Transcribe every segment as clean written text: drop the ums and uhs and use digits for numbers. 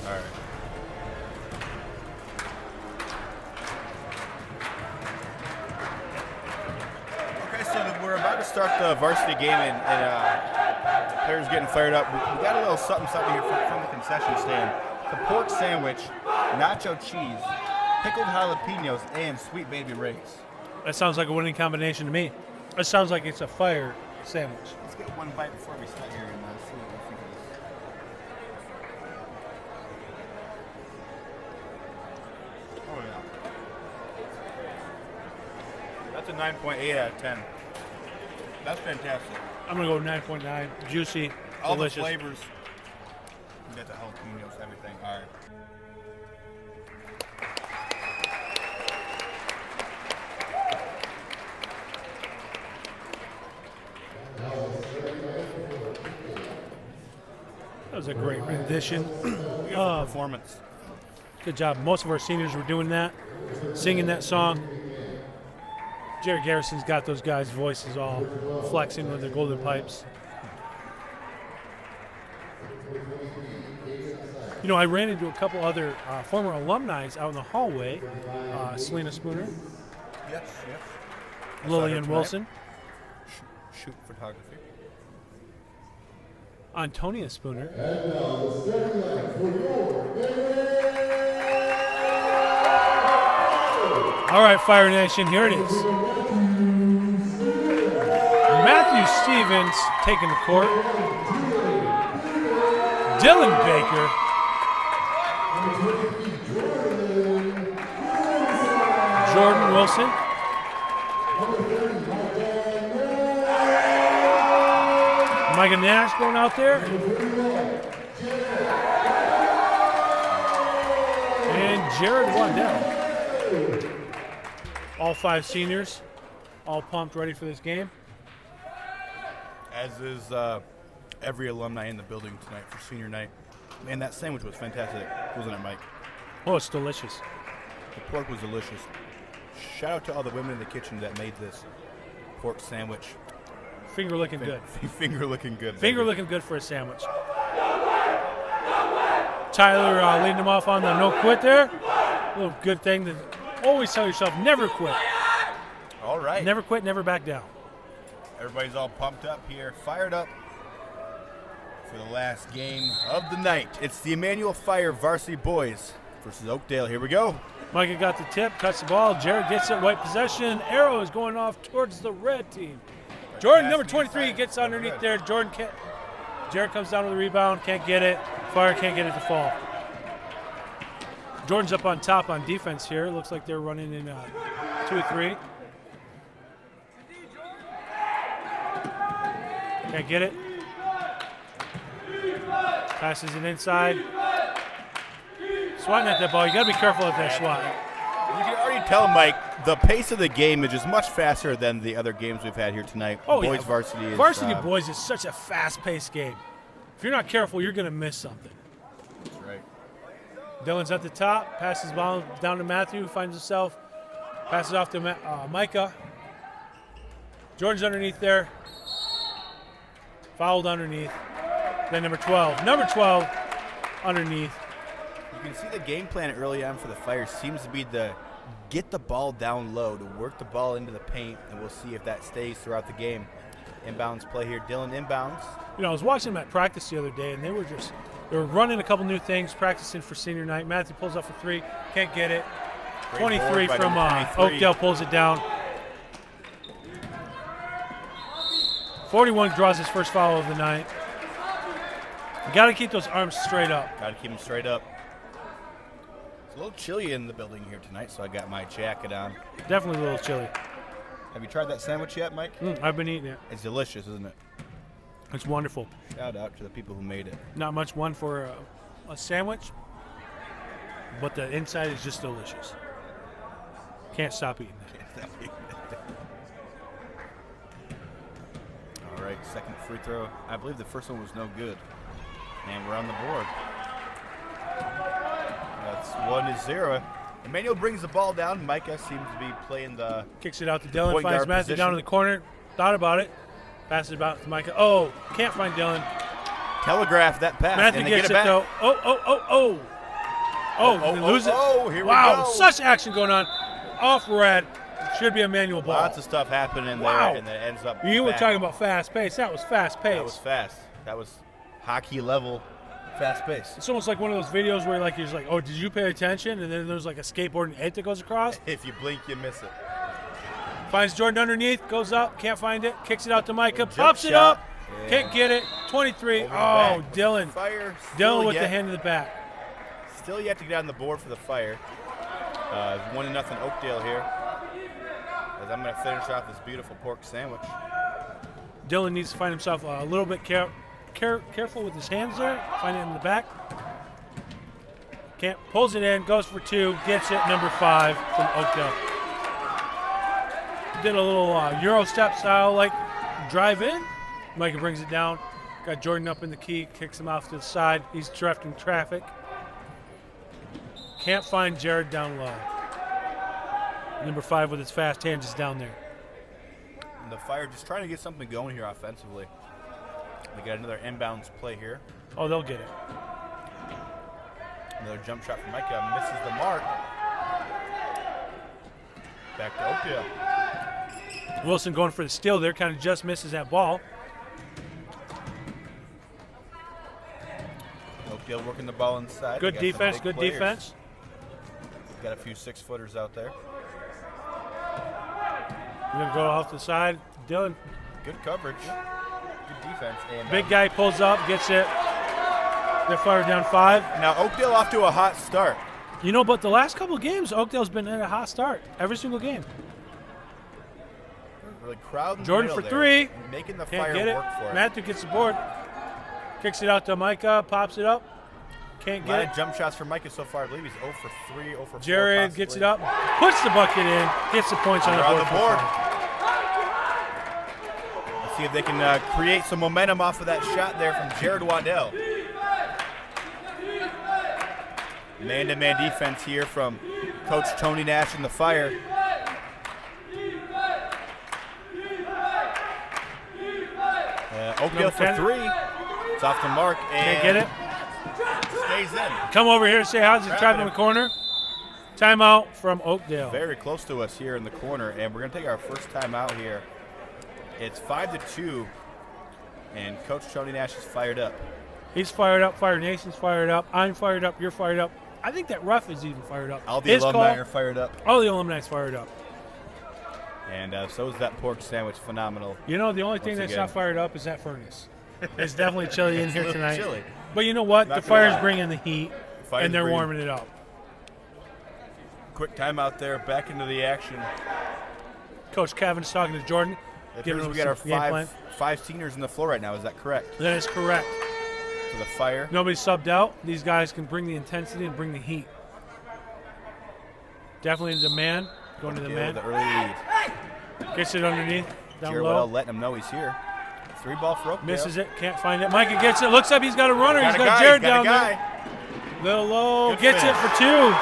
All right. Okay, so we're about to start the varsity game, and players getting fired up. We got a little something here from the concession stand. The pork sandwich, nacho cheese, pickled jalapenos, and sweet baby rays. That sounds like a winning combination to me. It sounds like it's a fire sandwich. Let's get one bite before we start here and see what we think of this. Oh, yeah. That's a 9.8 out of 10. That's fantastic. I'm going to go 9.9. Juicy, all delicious. The flavors. You got the jalapenos, everything. All right. That was a great rendition. Performance. Good job. Most of our seniors were doing that, singing that song. Jared Garrison's got those guys' voices all flexing with their golden pipes. You know, I ran into a couple other former alumni out in the hallway. Selena Spooner. Yes. Lillian Wilson. Shoot photography. Antonia Spooner. All right, Fire Nation, here it is. Matthew Stevens taking the court. Dylan Baker. Jordan Wilson. Micah Nash going out there. And Jared Waddell. All 5 seniors, all pumped, ready for this game. As is every alumni in the building tonight for senior night. Man, that sandwich was fantastic, wasn't it, Mike? Oh, it's delicious. The pork was delicious. Shout out to all the women in the kitchen that made this pork sandwich. Finger looking good. Finger looking good. Finger looking good for a sandwich. Tyler leading them off on the no quit there. A little good thing to always tell yourself, never quit. All right. Never quit, never back down. Everybody's all pumped up here, fired up for the last game of the night. It's the Emmanuel Fire Varsity Boys versus Oakdale. Here we go. Micah got the tip, cuts the ball. Jared gets it, white possession. Arrow is going off towards the red team. Jordan, number 23, gets underneath there. Jared comes down with the rebound, can't get it. Fire can't get it to fall. Jordan's up on top on defense here. Looks like they're running in 2-3. Can't get it. Passes it inside. Swatting at that ball. You got to be careful at that swat. You can already tell, Mike, the pace of the game is just much faster than the other games we've had here tonight. Oh, Boys yeah. Varsity is... Varsity Boys is such a fast-paced game. If you're not careful, you're going to miss something. That's right. Dylan's at the top. Passes ball down to Matthew, who finds himself. Passes off to Micah. Jordan's underneath there. Fouled underneath. Then number 12. Number 12 underneath. You can see the game plan early on for the Fire seems to be to get the ball down low, to work the ball into the paint, and we'll see if that stays throughout the game. Inbounds play here. Dylan inbounds. You know, I was watching them at practice the other day, and they were running a couple new things, practicing for senior night. Matthew pulls up for 3, can't get it. Great 23 board by from number 23. Oakdale pulls it down. 41 draws his first foul of the night. You got to keep those arms straight up. Got to keep them straight up. It's a little chilly in the building here tonight, so I got my jacket on. Definitely a little chilly. Have you tried that sandwich yet, Mike? I've been eating it. It's delicious, isn't it? It's wonderful. Shout out to the people who made it. Not much one for a sandwich, but the inside is just delicious. Can't stop eating it. All right, second free throw. I believe the first one was no good. And we're on the board. That's 1-0. Emmanuel brings the ball down. Micah seems to be playing the Kicks it out to Dylan, point finds guard Matthew position. down in the corner. Thought about it. Passes it back to Micah. Oh, can't find Dylan. Telegraph that pass. Matthew and they gets get it back. though. Oh. they lose it. Here we Wow, go. such action going on. Off red. Should be a manual ball. Lots of stuff happening there, Wow. and then it ends up. You were back. talking about fast pace. That was fast pace. That was fast. That was hockey level fast pace. It's almost like one of those videos where like you're just like, oh, did you pay attention? And then there's like a skateboarding edge that goes across. If you blink, you miss it. Finds Jordan underneath, goes up, can't find it, kicks it out to Micah, Jump pops it shot. up, can't get it. 23. Over the Oh, back. Dylan. Fire. Dylan with the hand in the back. Still yet to get on the board for the Fire. 1-0 Oakdale here. As I'm going to finish off this beautiful pork sandwich. Dylan needs to find himself a little bit careful with his hands there. Find it in the back. Can't. Pulls it in, goes for 2, gets it, number 5 from Oakdale. Did a little Euro step style like drive in. Micah brings it down. Got Jordan up in the key, kicks him off to the side. He's directing traffic. Can't find Jared down low. Number 5 with his fast hand just down there. And the Fire just trying to get something going here offensively. They got another inbounds play here. Oh, they'll get it. Another jump shot from Micah. Misses the mark. Back to Oakdale. Wilson going for the steal there, kind of just misses that ball. Oakdale working the ball inside. Good They got some defense, big good players. defense. Got a few 6-footers out there. We're going to go off the side. Dylan, Good coverage. Good defense. And big guy pulls up, gets it. They're fired down 5. now Oakdale off to a hot start. You know, but the last couple of games, Oakdale's been in a hot start. Every single game. Really crowding the Jordan middle for there, 3. making the Can't Fire get it. work for it. Matthew gets the board. Kicks it out to Micah, pops it up. Can't A lot get it. of jump shots for Micah so far. I believe he's 0 for 3, 0 for 4. Jared gets possibly. it up, puts the bucket in, gets the points on They're the on board. the for board. Fire. Let's see if they can create some momentum off of that shot there from Jared Waddell. Man-to-man defense here from Coach Tony Nash and the Fire. Oakdale for 3. It's off the mark. And Can't get it. stays in. Come over here and say how's it Grabbing driving in him. the corner. Timeout from Oakdale. Very close to us here in the corner, and we're going to take our first time out here. It's 5-2, and Coach Tony Nash is fired up. He's fired up. Fire Nation's fired up. I'm fired up. You're fired up. I think that ref is even fired up. All the His alumni call, are fired up, all the alumni's fired up. and so is that pork sandwich. Phenomenal. You know, the only thing Once that's again. not fired up is that furnace. It's definitely chilly in It's a here little tonight. chilly. But you know what? Not The gonna fire's lie. bringing the heat, Fire's and they're bringing- warming it up. Quick timeout there. Back into the action. Coach Kevin's talking to Jordan. It giving appears him we got some our game plan. five seniors on the floor right now. Is that correct? That is correct. For the Fire. Nobody's subbed out. These guys can bring the intensity and bring the heat. Definitely the man. Going to the Oakdale man. with the early lead. Gets it underneath. Down Jared low. Waddell letting him know he's here. 3-ball for Oakdale. Misses it. Can't find it. Micah gets it. Looks up. He's got a runner. He's a got guy, Jared got a down guy. there. Little low. Good Gets finish. it for 2.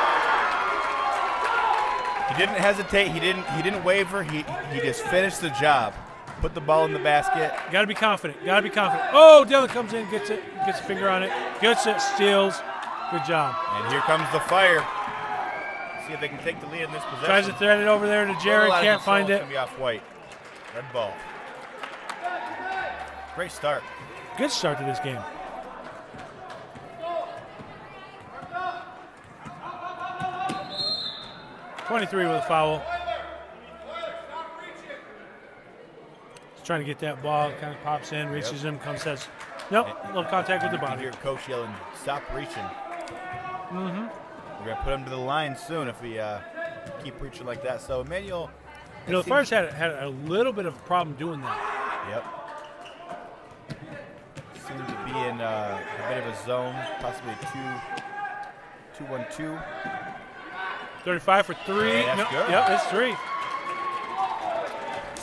He didn't hesitate. He didn't waver. He just finished the job. Put the ball in the basket. Got to be confident. Got to be confident. Oh, Dylan comes in, gets it, gets a finger on it, gets it, steals. Good job. And here comes the Fire. See if they can take the lead in this possession. Tries to thread it over there to Jared. A lot of Can't control. find It's it. gonna be off White. Red ball. Great start. Good start to this game. .23 with a foul. He's trying to get that ball. Kind of pops in, reaches him, comes, says, nope, little contact with the You can body. hear Coach yelling, "Stop reaching." Mm-hmm. We're gonna put him to the line soon if we keep reaching like that. So Emmanuel. You know, the Fires had a little bit of a problem doing that. Yep. Seems to be in a bit of a zone, possibly a 2-1-2. 35 for 3. Yeah, that's good. Yep, it's 3.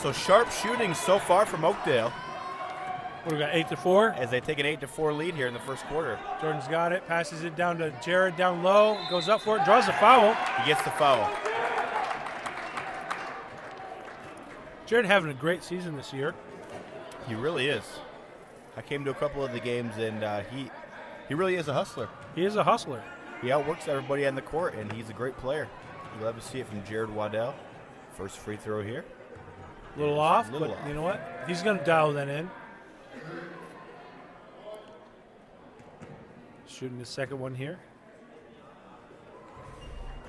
So sharp shooting so far from Oakdale What do we got, 8-4? as they take an 8-4 lead here in the first quarter. Jordan's got it, passes it down to Jared down low, goes up for it, draws a foul. He gets the foul. Jared having a great season this year. He really is. I came to a couple of the games, and he really is a hustler. He is a hustler. he outworks everybody on the court, and he's a great player. You love to see it from Jared Waddell. First free throw here. A little off, but you know what? He's going to dial that in. Shooting the second one here.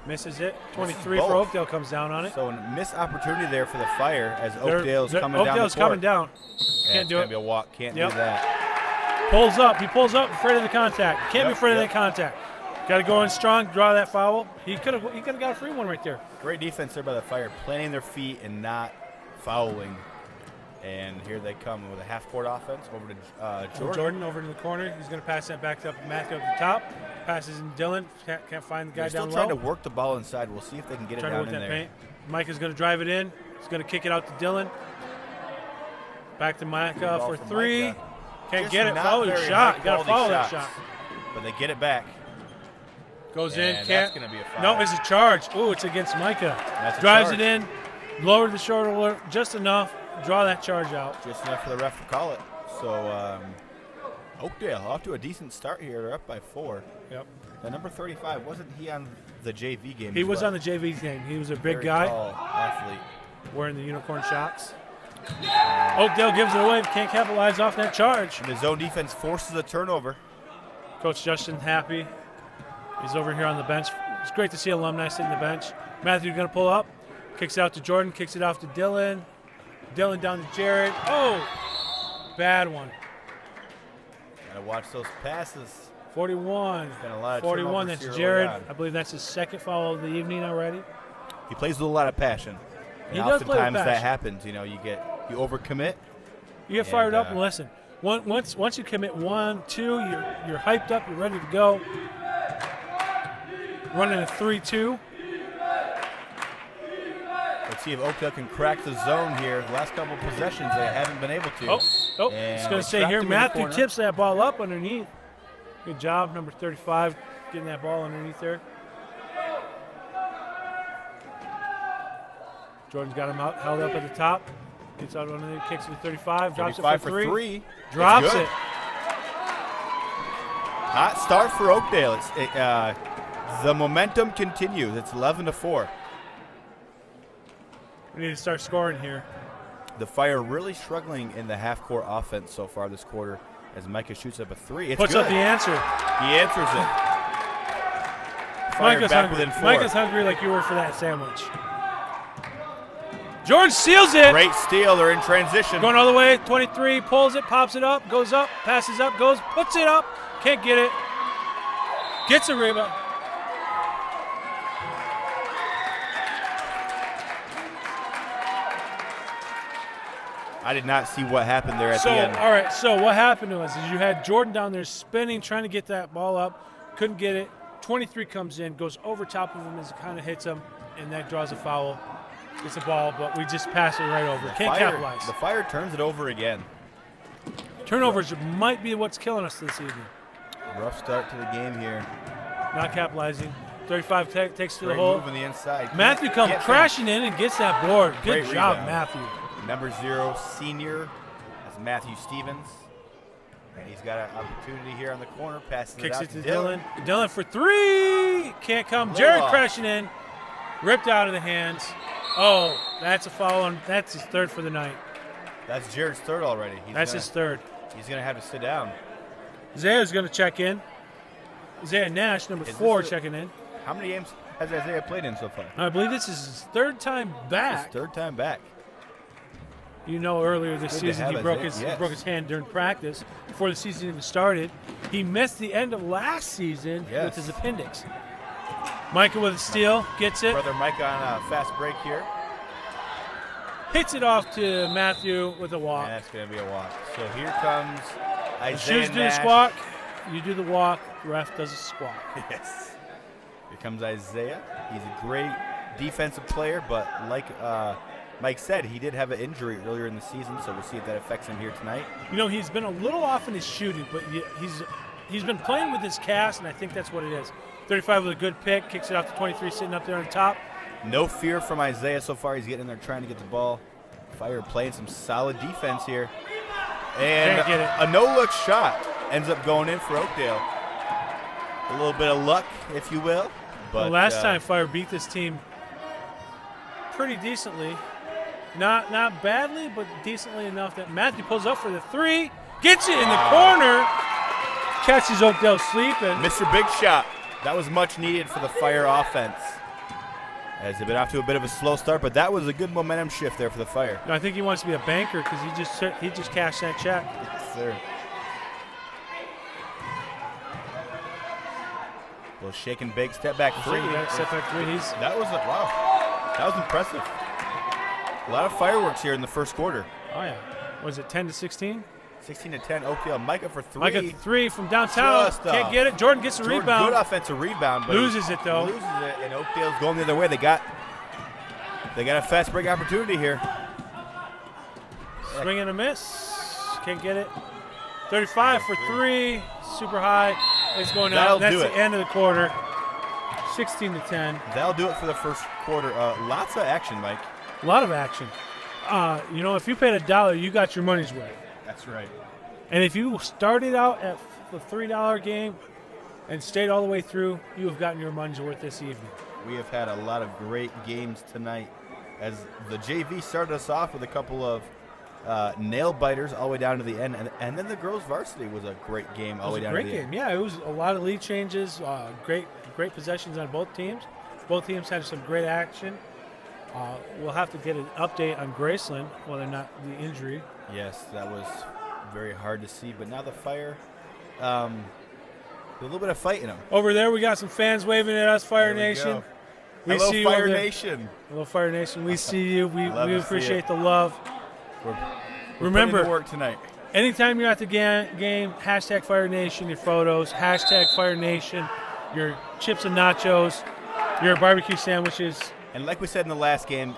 Misses it. 23 for Oakdale comes down on it. So a missed opportunity there for the Fire as Oakdale's coming down. Oakdale's coming down. Can't do it. It's going to be a walk. Can't do that. Pulls up. He pulls up, afraid of the contact. Can't be afraid of that contact. Got to go in strong, draw that foul. He could have got a free one right there. Great defense there by the Fire, planting their feet and not fouling. And here they come with a half-court offense over to Jordan. Jordan over in the corner. He's going to pass that back up to Matthew at the top. Passes in Dylan. Can't find the guy down low. Still trying to work the ball inside. We'll see if they can get it down in there. Paint. Mike is going to drive it in. He's going to kick it out to Dylan. Back to Micah for three. Micah. Can't get it. Follow the shot. Got to follow that shot. But they get it back. Goes and in. That's Can't. going to be a foul. No, it's a charge. Oh, it's against Micah. Drives it in. Lower the shoulder just enough. Draw that charge out. Just enough for the ref to call it. So Oakdale off to a decent start here. They're up by 4. Yep. The number 35, wasn't he on the JV game? He was on the JV game. He was a big guy. Tall athlete. Wearing the unicorn shocks. Oakdale gives it away. Can't capitalize off that charge. And the zone defense forces a turnover. Coach Justin happy. He's over here on the bench. It's great to see alumni sitting on the bench. Matthew going to pull up. Kicks it out to Jordan. Kicks it off to Dylan. Dylan down to Jared. Oh, bad one. Got to watch those passes. 41. Been a lot of 41, that's Jared. I believe that's his second foul of the evening already. He plays with a lot of passion. And he does play with oftentimes passion. that happens. You know, you overcommit. You get fired up and listen. Once you commit 1, 2, you're hyped up, you're ready to go. Running a 3-2. Let's see if Oakdale can crack the zone here. The last couple of possessions, they haven't been able to. It's going to say here, Matthew tips that ball up underneath. Good job, number 35, getting that ball underneath there. Jordan's got him out, held up at the top. Gets out underneath, kicks it to 35, drops it for three. Drops it. Hot start for Oakdale. The momentum continues. It's 11-4. We need to start scoring here. The Fire really struggling in the half-court offense so far this quarter as Micah shoots up a 3. It's Puts good. up the answer. He answers it. Fire Micah's back hungry. within 4. Micah's hungry like you were for that sandwich. Jordan steals it. Great steal. They're in transition. Going all the way. 23, pulls it, pops it up, goes up, passes up, goes, puts it up. Can't get it. Gets a rebound. I did not see what happened there at the end. All right, so what happened to us is you had Jordan down there spinning, trying to get that ball up, couldn't get it. 23 comes in, goes over top of him as it kind of hits him, and that draws a foul. It's a ball, but we just pass it right over. Can't capitalize. The Fire turns it over again. Turnovers might be what's killing us this evening. Rough start to the game here. Not capitalizing. 35 takes to the Great hole. move on the inside. Matthew comes crashing in and gets that board. Good job, rebound. Matthew. Number 0, senior, that's Matthew Stevens. And he's got an opportunity here on the corner, passing Kicks it out it to to Dylan. Dylan for 3. Can't come. Jared crashing in. Ripped out of the hands. Oh, that's a foul. That's his 3rd for the night. That's Jared's 3rd already. That's his 3rd. He's going to have to sit down. Isaiah's going to check in. Isaiah Nash, number 4, checking in. How many games has Isaiah played in so far? I believe this is his 3rd time back. His 3rd time back. You know, earlier this season he broke his hand during practice before the season even started. He missed the end of last season with his appendix. Micah with a steal, gets it. Brother Micah on a fast break here. Hits it off to Matthew with a walk. And that's going to be a walk. So here comes Isaiah Shoes do the Nash. squawk. You do the walk. The ref does a squawk. Yes. Here comes Isaiah. He's a great defensive player, but like Mike said, he did have an injury earlier in the season, so we'll see if that affects him here tonight. You know, he's been a little off in his shooting, but he's been playing with his cast, and I think that's what it is. 35 with a good pick, kicks it out to 23, sitting up there on top. No fear from Isaiah so far. He's getting in there trying to get the ball. Fire playing some solid defense here. And Can't get it. A no-look shot ends up going in for Oakdale. A little bit of luck, if you will. But last time Fire beat this team pretty decently. Not badly, but decently enough that Matthew pulls up for the 3. Gets it in the corner. Catches Oakdale sleeping. Mr. Big Shot. That was much needed for the Fire offense. As they've been off to a bit of a slow start, but that was a good momentum shift there for the Fire. I think he wants to be a banker because he just cashed that check. Yes, sir. A little shake and bake, step back 3. Step back 3. That was wow. That was impressive. A lot of fireworks here in the first quarter. Oh yeah. Was it 10-16? 16-10. Oakdale. Micah for 3. Micah 3 from downtown. Can't get it. Jordan gets a rebound. Good offensive rebound, but loses it though. Loses it, and Oakdale's going the other way. They got a fast break opportunity here. Swing and a miss. Can't get it. 35 for 3. Super high. It's going out. That's the end of the quarter. 16-10. That'll do it for the first quarter. Lots of action, Mike. A lot of action. If you paid $1, you got your money's worth. That's right. And if you started out at the $3 game and stayed all the way through, you have gotten your money's worth this evening. We have had a lot of great games tonight. As the JV started us off with a couple of nail biters all the way down to the end, and then the girls varsity was a great game all the way down to the end. It was a great game. Yeah, it was a lot of lead changes, great possessions on both teams. Both teams had some great action. We'll have to get an update on Graceland, whether or not the injury. Yes, that was very hard to see. But now the Fire, a little bit of fight in them. Over there, we got some fans waving at us, Fire Nation. We Hello, see you Fire Nation. Hello, Fire Nation. We see you. We appreciate the love. We're Remember, putting in the work tonight. Anytime you're at the game, hashtag Fire Nation, your photos, hashtag Fire Nation, your chips and nachos, your barbecue sandwiches. And like we said in the last game,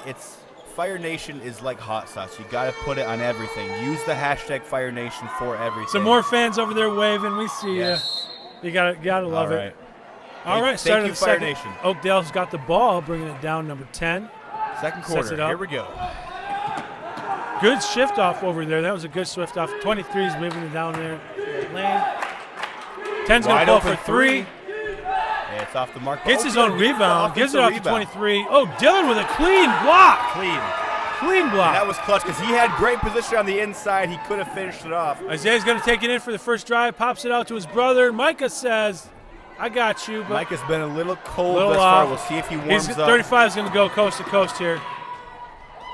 Fire Nation is like hot sauce. You got to put it on everything. Use the hashtag Fire Nation for everything. Some more fans over there waving. We see you. You gotta love it. All right, starting the second. Nation. Oakdale's got the ball, bringing it down, number 10. Second quarter. Here we go. Good shift off over there. That was a good shift off. 23 is moving it down there. Lane. 10's going to go for 3. Yeah, it's off the mark. Gets his own rebound. Gives it off to 23. Oh, Dylan with a clean block. Clean block. And that was clutch because he had great position on the inside. He could have finished it off. Isaiah's going to take it in for the first drive. Pops it out to his brother. Micah says, I got you. But Micah's been a little cold thus far. We'll see if he warms up. 35 is going to go coast to coast here.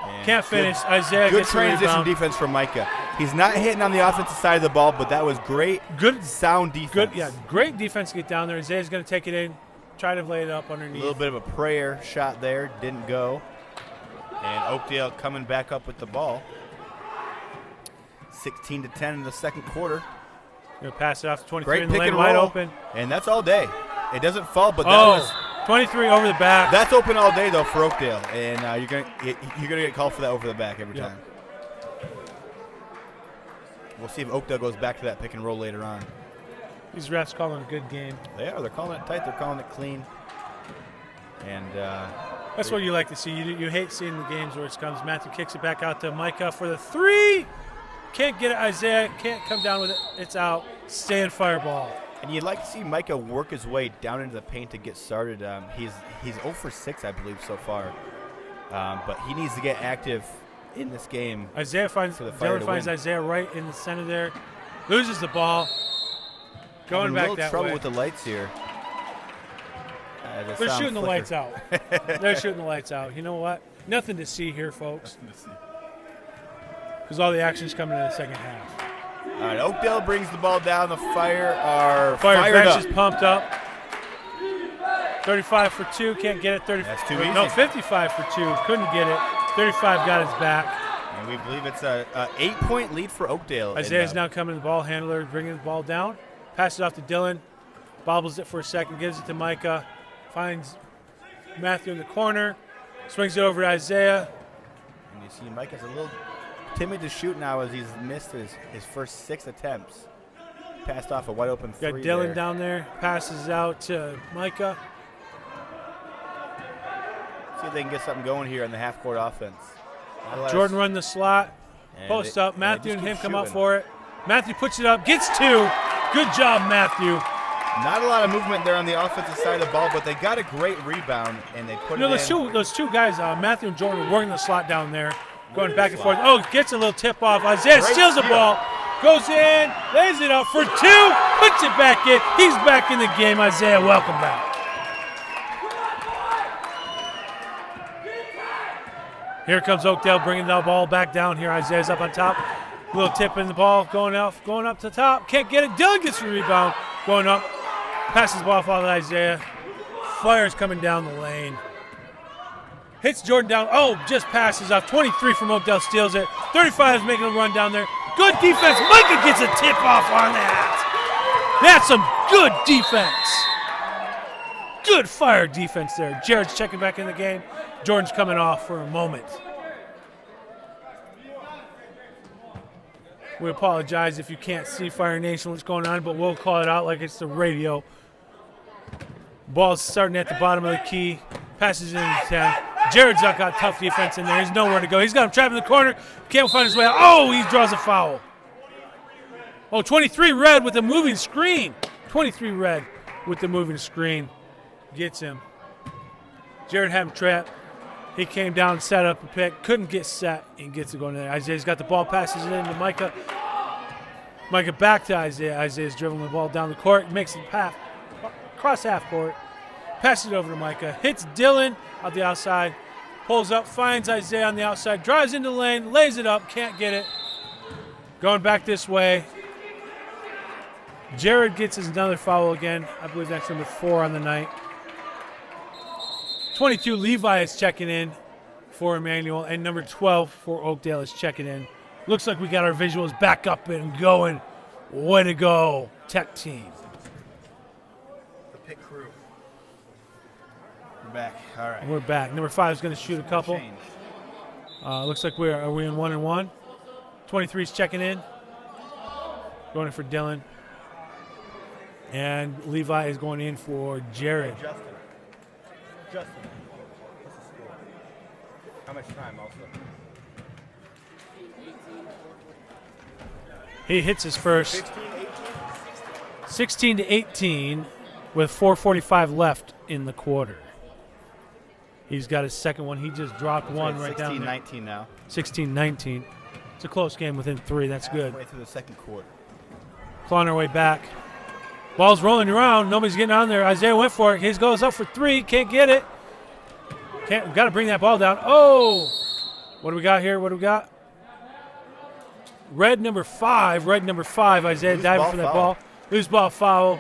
And can't finish. Isaiah good gets transition defense from Micah. He's not hitting on the offensive side of the ball, but that was great. Good sound defense. Great defense to get down there. Isaiah's going to take it in, try to lay it up underneath. A little bit of a prayer shot there, didn't go. And Oakdale coming back up with the ball. 16-10 in the second quarter. Going to pass it off to 23 great in the pick lane, and wide roll. open. And that's all day. It doesn't fall, but that was 23 over the back. That's open all day though for Oakdale, and you're gonna get called for that over the back every time. We'll see if Oakdale goes back to that pick and roll later on. These refs calling a good game. They are. They're calling it tight. They're calling it clean. And that's what you like to see. You hate seeing the games where it comes. Matthew kicks it back out to Micah for the 3. Can't get it. Isaiah can't come down with it. It's out. Stand fireball. And you'd like to see Micah work his way down into the paint to get started. He's 0 for 6, I believe, so far. But he needs to get active in this game. Isaiah finds Isaiah right in the center there. Loses the ball. Going back that way. A little trouble with the lights here. They're shooting the lights out. They're shooting the lights out. You know what? Nothing to see here, folks. Because all the action's coming in the second half. All right, Oakdale brings the ball down. The Fire are fired bench up. is pumped up. 35 for 2, can't get it. That's too easy. No, 55 for 2, couldn't get it. 35 got his back. And we believe it's a 8-point lead for Oakdale. Isaiah's now coming to the ball handler, bringing the ball down. Passes it off to Dylan. Bobbles it for a second, gives it to Micah. Finds Matthew in the corner. Swings it over to Isaiah. And you see Micah's a little timid to shoot now as he's missed his first 6 attempts. Passed off a wide open 3. Got Dylan down there. Passes out to Micah. See if they can get something going here in the half-court offense. Jordan run the slot. Post up. Matthew and him come up for it. Matthew puts it up. Gets 2. Good job, Matthew. Not a lot of movement there on the offensive side of the ball, but they got a great rebound, and they put it in. Those two guys, Matthew and Jordan, were working the slot down there, going back and forth. Oh, gets a little tip off. Isaiah steals the ball, goes in, lays it up for 2, puts it back in. He's back in the game. Isaiah, welcome back. Here comes Oakdale bringing the ball back down here. Isaiah's up on top. Little tip in the ball, going up to the top. Can't get it. Dylan gets the rebound, going up. Passes the ball off of Isaiah. Fire's coming down the lane. Hits Jordan down. Oh, just passes off. 23 from Oakdale steals it. 35 is making a run down there. Good defense. Micah gets a tip off on that. That's some good defense. Good Fire defense there. Jared's checking back in the game. Jordan's coming off for a moment. We apologize if you can't see Fire Nation what's going on, but we'll call it out like it's the radio. Ball's starting at the bottom of the key. Passes in 10. Jared's got tough defense in there. He's nowhere to go. He's got him trapped in the corner. Can't find his way out. Oh, he draws a foul. Oh, 23 red with a moving screen. 23 red with the moving screen. Gets him. Jared had him trapped. He came down, set up a pick, couldn't get set, and gets it going there. Isaiah's got the ball, passes it into Micah. Micah back to Isaiah. Isaiah's dribbling the ball down the court, makes it cross half court, passes it over to Micah, hits Dylan out the outside, pulls up, finds Isaiah on the outside, drives into the lane, lays it up, can't get it. Going back this way. Jared gets his another foul again. I believe that's number 4 on the night. 22, Levi is checking in for Emmanuel, and number 12 for Oakdale is checking in. Looks like we got our visuals back up and going. Way to go, Tech team. The pit crew. We're back. All right. We're back. Number 5 is going to shoot a couple. Looks like are we in 1-1? 23 is checking in. Going in for Dylan. And Levi is going in for Jared. Hey, Justin, what's the score? How much time also? He hits his first. 16, 18? 16-18 with 4:45 left in the quarter. He's got his second one. He just dropped one right down there. 16-19 now. 16-19. It's a close game within 3. That's good. Halfway through the second quarter. Clawing our way back. Ball's rolling around. Nobody's getting on there. Isaiah went for it. His goes up for 3. Can't get it. We've got to bring that ball down. Oh! What do we got here? What do we got? Red number 5. Isaiah diving for that ball. Loose ball foul.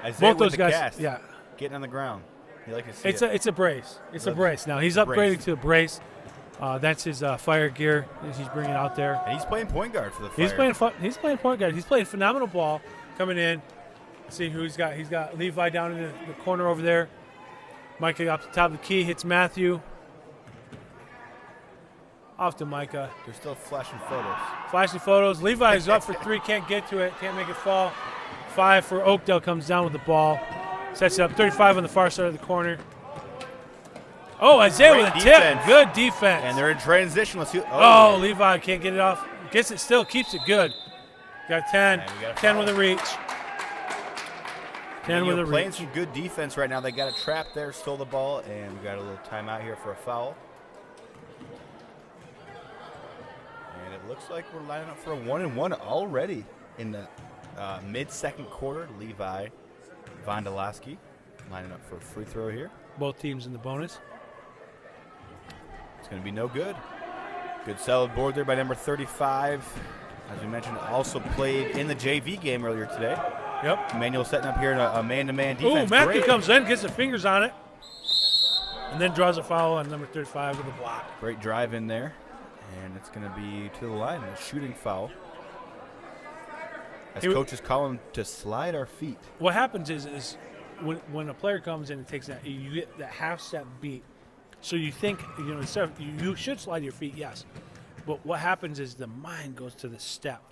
Isaiah Both those guys. Cast, yeah. Getting on the ground. You like to see It's a brace. It's a brace now. He's upgrading to a brace. That's his Fire gear that he's bringing out there. And he's playing point guard for the Fire. He's playing point guard. He's playing phenomenal ball coming in. Let's see who he's got. He's got Levi down in the corner over there. Micah up the top of the key, hits Matthew. Off to Micah. They're still flashing photos. Flashing photos. Levi is up for 3, can't get to it, can't make it fall. 5 for Oakdale, comes down with the ball. Sets it up, 35 on the far side of the corner. Oh, Isaiah with a tip. Good defense. And they're in transition. Let's see. Oh, Levi can't get it off. Gets it still, keeps it good. Got 10. 10 with a reach. 10 with a reach. Playing some good defense right now. They got a trap there, stole the ball, and we got a little timeout here for a foul. And it looks like we're lining up for a 1-1 already in the mid-second quarter. Levi Vondolowski lining up for a free throw here. Both teams in the bonus. It's going to be no good. Good solid board there by number 35. As we mentioned, also played in the JV game earlier today. Yep. Emmanuel setting up here in a man-to-man defense. Ooh, Matthew comes in, gets the fingers on it, and then draws a foul on number 35 with a block. Great drive in there, and it's going to be to the line, a shooting foul. As coaches call him to slide our feet. What happens is when a player comes in and takes that, you get that half-step beat. So you think, you should slide your feet, yes. But what happens is the mind goes to the step.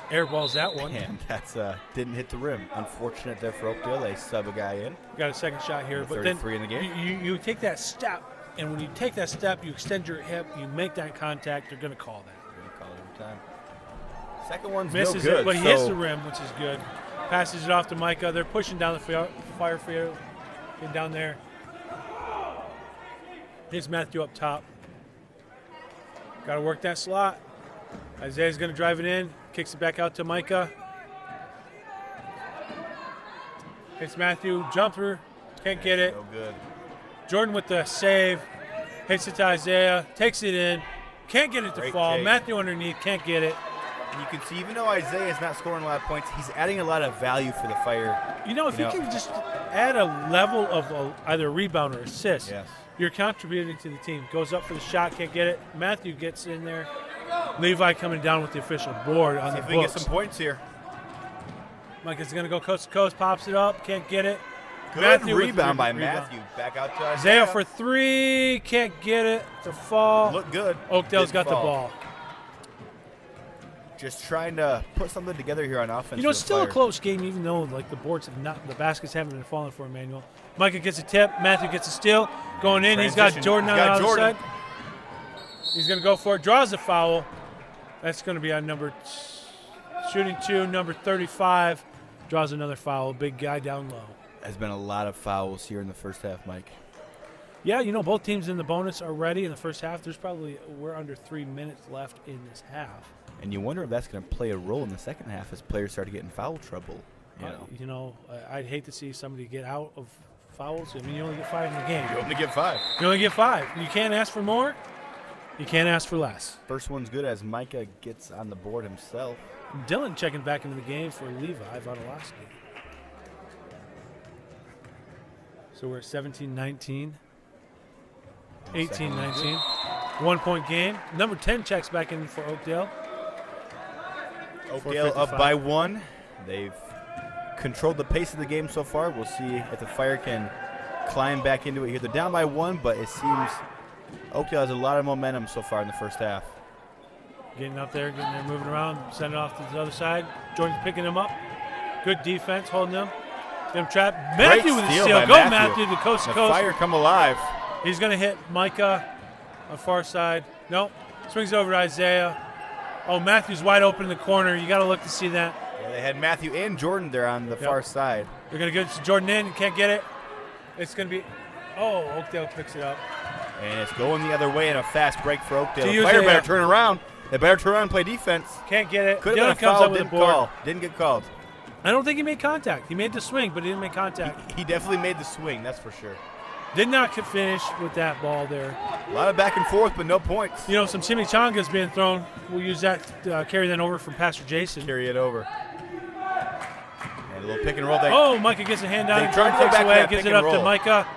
Airballs that one. And that's didn't hit the rim. Unfortunate there for Oakdale. They sub a guy in. Got a second shot here. But then in the game. You take that step, and when you take that step, you extend your hip, you make that contact, you're going to call that. They're going to call it every time. Second one's misses no good. it, but he hits the rim, which is good. Passes it off to Micah. They're pushing down the fire field. Getting down there. Here's Matthew up top. Got to work that slot. Isaiah's going to drive it in. Kicks it back out to Micah. Hits Matthew. Jumper. Can't get it. So good. Jordan with the save. Hits it to Isaiah. Takes it in. Can't get it to Great fall. take. Matthew underneath. Can't get it. And you can see, even though Isaiah is not scoring a lot of points, he's adding a lot of value for the Fire. You know, if you can just add a level of either rebound or assist, Yes. you're contributing to the team. Goes up for the shot, can't get it. Matthew gets in there. Levi coming down with the official board on See the if we can get books. some points here. Mike is going to go coast to coast, pops it up, can't get it. Good Matthew with rebound the by rebound. Matthew. Back out to Isaiah. Isaiah for three, can't get it to fall. Look good. Oakdale's Didn't got the fall. ball. Just trying to put something together here on offense. You know, it's for the still a Fire. close game, even though like the boards have not, the baskets haven't been falling for Emmanuel. Micah gets a tip. Matthew gets a steal. Going in, he's got Transition. Jordan He's on got the other Jordan. side. He's going to go for it. Draws a foul. That's going to be on shooting 2, number 35. Draws another foul. Big guy down low. There's been a lot of fouls here in the first half, Mike. Yeah, you know, both teams in the bonus are ready in the first half. We're under 3 minutes left in this half. And you wonder if that's going to play a role in the second half as players start to get in foul trouble. You know, I'd hate to see somebody get out of fouls. I mean, you only get 5 in the game. You only get 5. You only get 5. You can't ask for more. You can't ask for less. First one's good as Micah gets on the board himself. Dylan checking back into the game for Levi Vodolowski. So we're at 17-19. 18-19. 1 point game. Number 10 checks back in for Oakdale. Oakdale up by 1. They've controlled the pace of the game so far. We'll see if the Fire can climb back into it here. They're down by 1, but it seems Oakdale has a lot of momentum so far in the first half. Getting up there, moving around, sending it off to the other side. Jordan's picking him up. Good defense, holding him. Get him trapped. Matthew with a steal steal. by Go Matthew. Matthew, the coast to The coast. Fire come alive. He's going to hit Micah on far side. Nope. Swings over to Isaiah. Oh, Matthew's wide open in the corner. You got to look to see that. Yeah, they had Matthew and Jordan there on the far side. They're going to get Jordan in. Can't get it. It's going to be. Oh, Oakdale picks it up. And it's going the other way in a fast break for Oakdale. To The use Fire a, better turn around. They better turn around and play defense. Can't get it. Could have been a Dylan comes foul, up with a didn't board. call. Didn't get called. I don't think he made contact. He made the swing, but he didn't make contact. He definitely made the swing, that's for sure. Did not finish with that ball there. A lot of back and forth, but no points. You know, some chimichangas being thrown. We'll use that, carry that over from Pastor Jason. Carry it over. And a little pick and roll. Oh, Micah gets a hand down. They tried to go Takes back to away, that gives pick it and up to roll. Micah.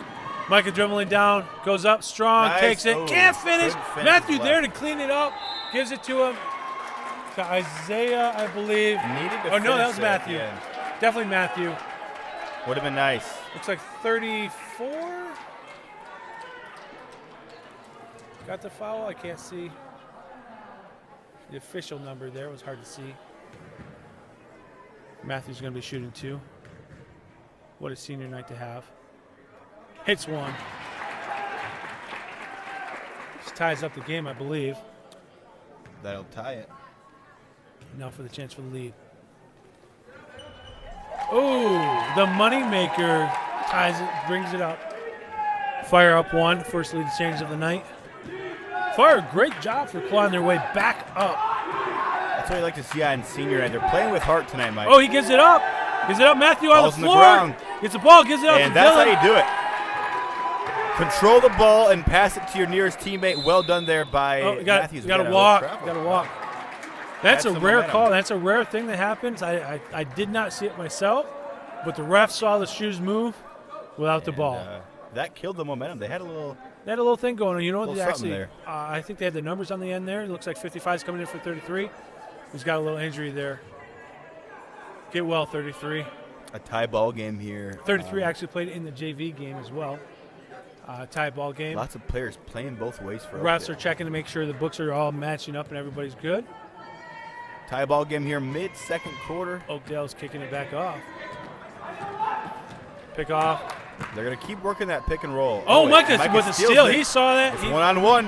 Micah dribbling down, goes up strong, Nice. takes it, Oh, can't finish. couldn't finish Matthew his there left. to clean it up, gives it to him. To Isaiah, I believe. Needed to Oh, no, that was finish at Matthew. the end. Definitely Matthew. Would have been nice. Looks like 34. Got the foul? I can't see. The official number there was hard to see. Matthew's going to be shooting 2. What a senior night to have. Hits 1. This ties up the game, I believe. That'll tie it. Now for the chance for the lead. Oh, the moneymaker ties it, brings it up. Fire up 1, first lead exchange of the night. Fire, great job for clawing their way back up. That's what I like to see on senior night. They're playing with heart tonight, Mike. Oh, he gives it up. Gives it up, Matthew on Ball's the on the floor. ground. Gets the ball, gives it up And to that's Dylan. how you do it. Control the ball and pass it to your nearest teammate. Well done there by Matthews. You got to We walk. travel. Got to walk. That's a some rare momentum. call. That's a rare thing that happens. I did not see it myself, but the ref saw the shoes move without the ball. That killed the momentum. They had a little. They had a little thing going on. You know, Little they something actually, there. I think they had the numbers on the end there. It looks like 55 is coming in for 33. He's got a little injury there. Get well, 33. A tie ball game here. 33 actually played in the JV game as well. Tie ball game. Lots of players playing both ways for Refs Oakdale. are checking to make sure the books are all matching up and everybody's good. Tie ball game here mid-second quarter. Oakdale's kicking it back off. Pick off. They're going to keep working that pick and roll. Oh, Micah with a steals steal. it. He saw that. It's He's one-on-one.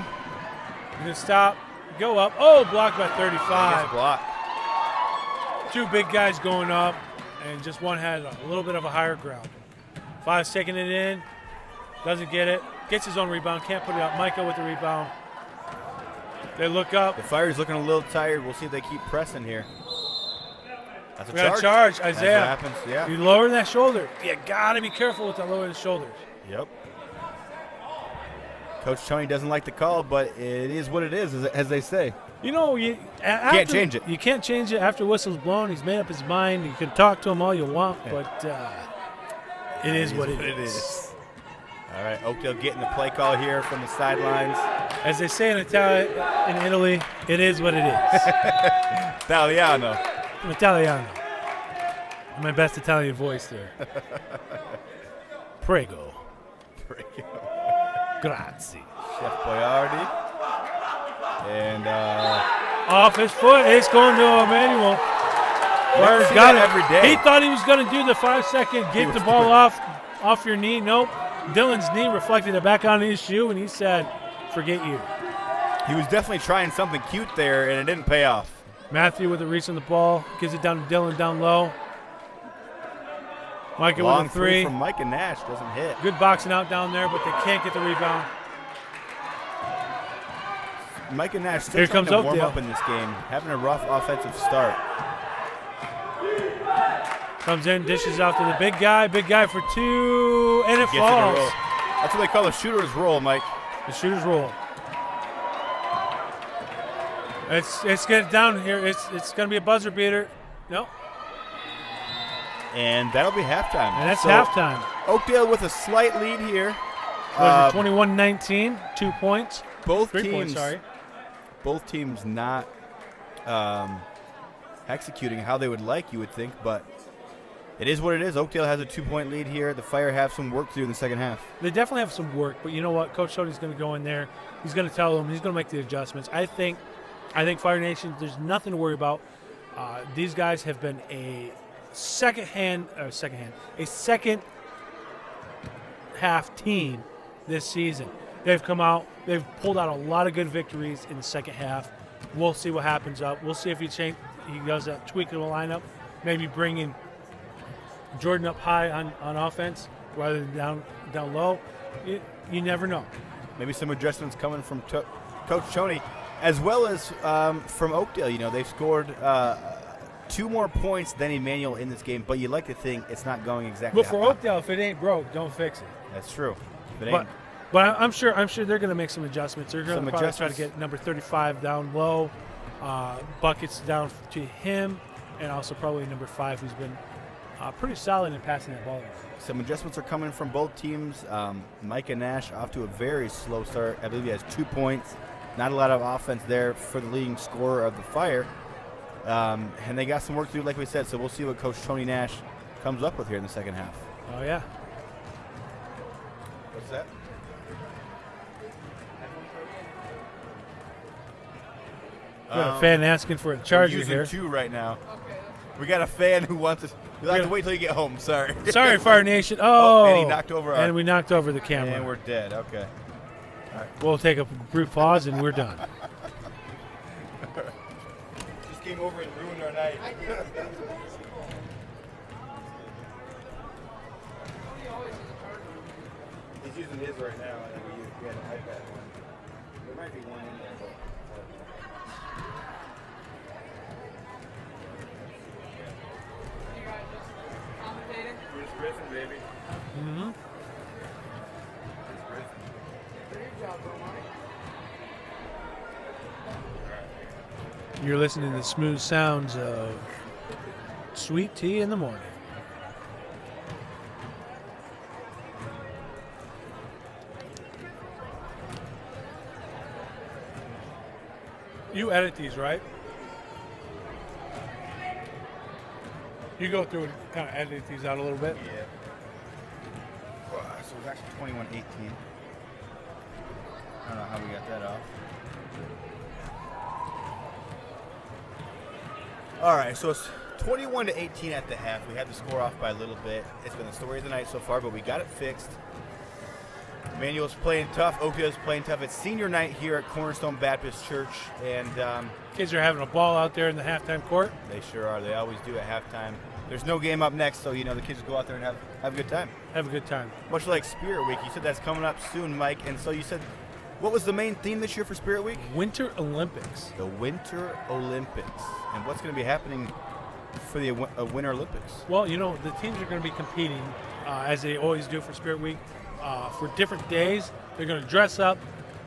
going to stop, go up. Oh, blocked by Gets 35. blocked. 2 big guys going up. and just one had a little bit of a higher ground. Five's taking it in, doesn't get it, gets his own rebound, can't put it up. Micah with the rebound. They look up. The Fire's looking a little tired. We'll see if they keep pressing here. That's a We got a charge, Isaiah. That happens, yeah. You lower that shoulder. You got to be careful with the lowering the shoulders. Yep. Coach Tony doesn't like the call, but it is what it is, as they say. You know, you can't change it. You can't change it after whistle's blown. He's made up his mind. You can talk to him all you want, but it is what it is. All right, Oakdale getting the play call here from the sidelines. As they say in Italy, it is what it is. Italiano. Italiano. My best Italian voice there. Prego. Grazie. Chef Boyardi. And off his foot. It's going to Emmanuel. Fire's got it every day. He thought he was going to do the 5-second, get the ball off your knee. Nope. Dylan's knee reflected it back on his shoe, and he said, forget you. He was definitely trying something cute there, and it didn't pay off. Matthew with the reach on the ball. Gives it down to Dylan down low. Micah Long with a three. from Micah Nash doesn't hit. Good boxing out down there, but they can't get the rebound. Micah Nash still Here trying comes to warm Oakdale. up in this game, having a rough offensive start. Comes in, dishes out to the big guy for two, and it Gets it to falls. roll. That's what they call a shooter's roll, Mike. The shooter's roll. It's getting down here. It's going to be a buzzer beater. No. And that'll be halftime. And that's So, halftime. Oakdale with a slight lead here. 21-19, 2 points. Both 3 teams, points, sorry. Both teams not executing how they would like, you would think, but it is what it is. Oakdale has a 2-point lead here. The Fire have some work to do in the second half. They definitely have some work, but you know what? Coach Tony's going to go in there. He's going to tell them. He's going to make the adjustments. I think Fire Nation, there's nothing to worry about. These guys have been a second half team this season. They've come out. They've pulled out a lot of good victories in the second half. We'll see what happens up. We'll see if he does that tweak of the lineup, maybe bringing Jordan up high on offense rather than down low. You never know. Maybe some adjustments coming from Coach Tony, as well as from Oakdale. You know, they've scored 2 more points than Emmanuel in this game, but you like to think it's not going exactly. But for Oakdale, if it ain't broke, don't fix it. That's true. If it ain't, But I'm sure they're going to make some adjustments. They're going to probably try to get number 35 down low, buckets down to him, and also probably number 5, who's been pretty solid in passing that ball. some adjustments are coming from both teams. Micah Nash off to a very slow start. I believe he has 2 points. Not a lot of offense there for the leading scorer of the Fire. And they got some work to do, like we said, so we'll see what Coach Tony Nash comes up with here in the second half. Oh, yeah. What's that? We got a fan asking for a charger we're using here. 2 right now. We got a fan who wants us. You'll have to wait till you get home. Sorry. Sorry, Fire Nation. Oh, and he knocked over and we knocked over the camera. And we're dead. Okay. We'll take a brief pause and we're done. Just came over and ruined our night. He's using his right now, and we had an iPad one. There might be one in there, but. We're just riffing, baby. Mm-hmm. You're listening to the smooth sounds of sweet tea in the morning. You edit these, right? You go through and kind of edit these out a little bit. Yeah. So it was actually 21-18. I don't know how we got that off. All right, so it's 21-18 at the half. We had the score off by a little bit. It's been the story of the night so far, but we got it fixed. Manuel's playing tough. Oakdale's playing tough. It's senior night here at Cornerstone Baptist Church, and Kids are having a ball out there in the halftime court. they sure are. They always do at halftime. There's no game up next, so the kids go out there and have a good time. Have a good time. Much like Spirit Week, you said that's coming up soon, Mike. And so you said, what was the main theme this year for Spirit Week? Winter Olympics. The Winter Olympics. And what's going to be happening for the Winter Olympics? Well, the teams are going to be competing, as they always do for Spirit Week, for different days. They're going to dress up,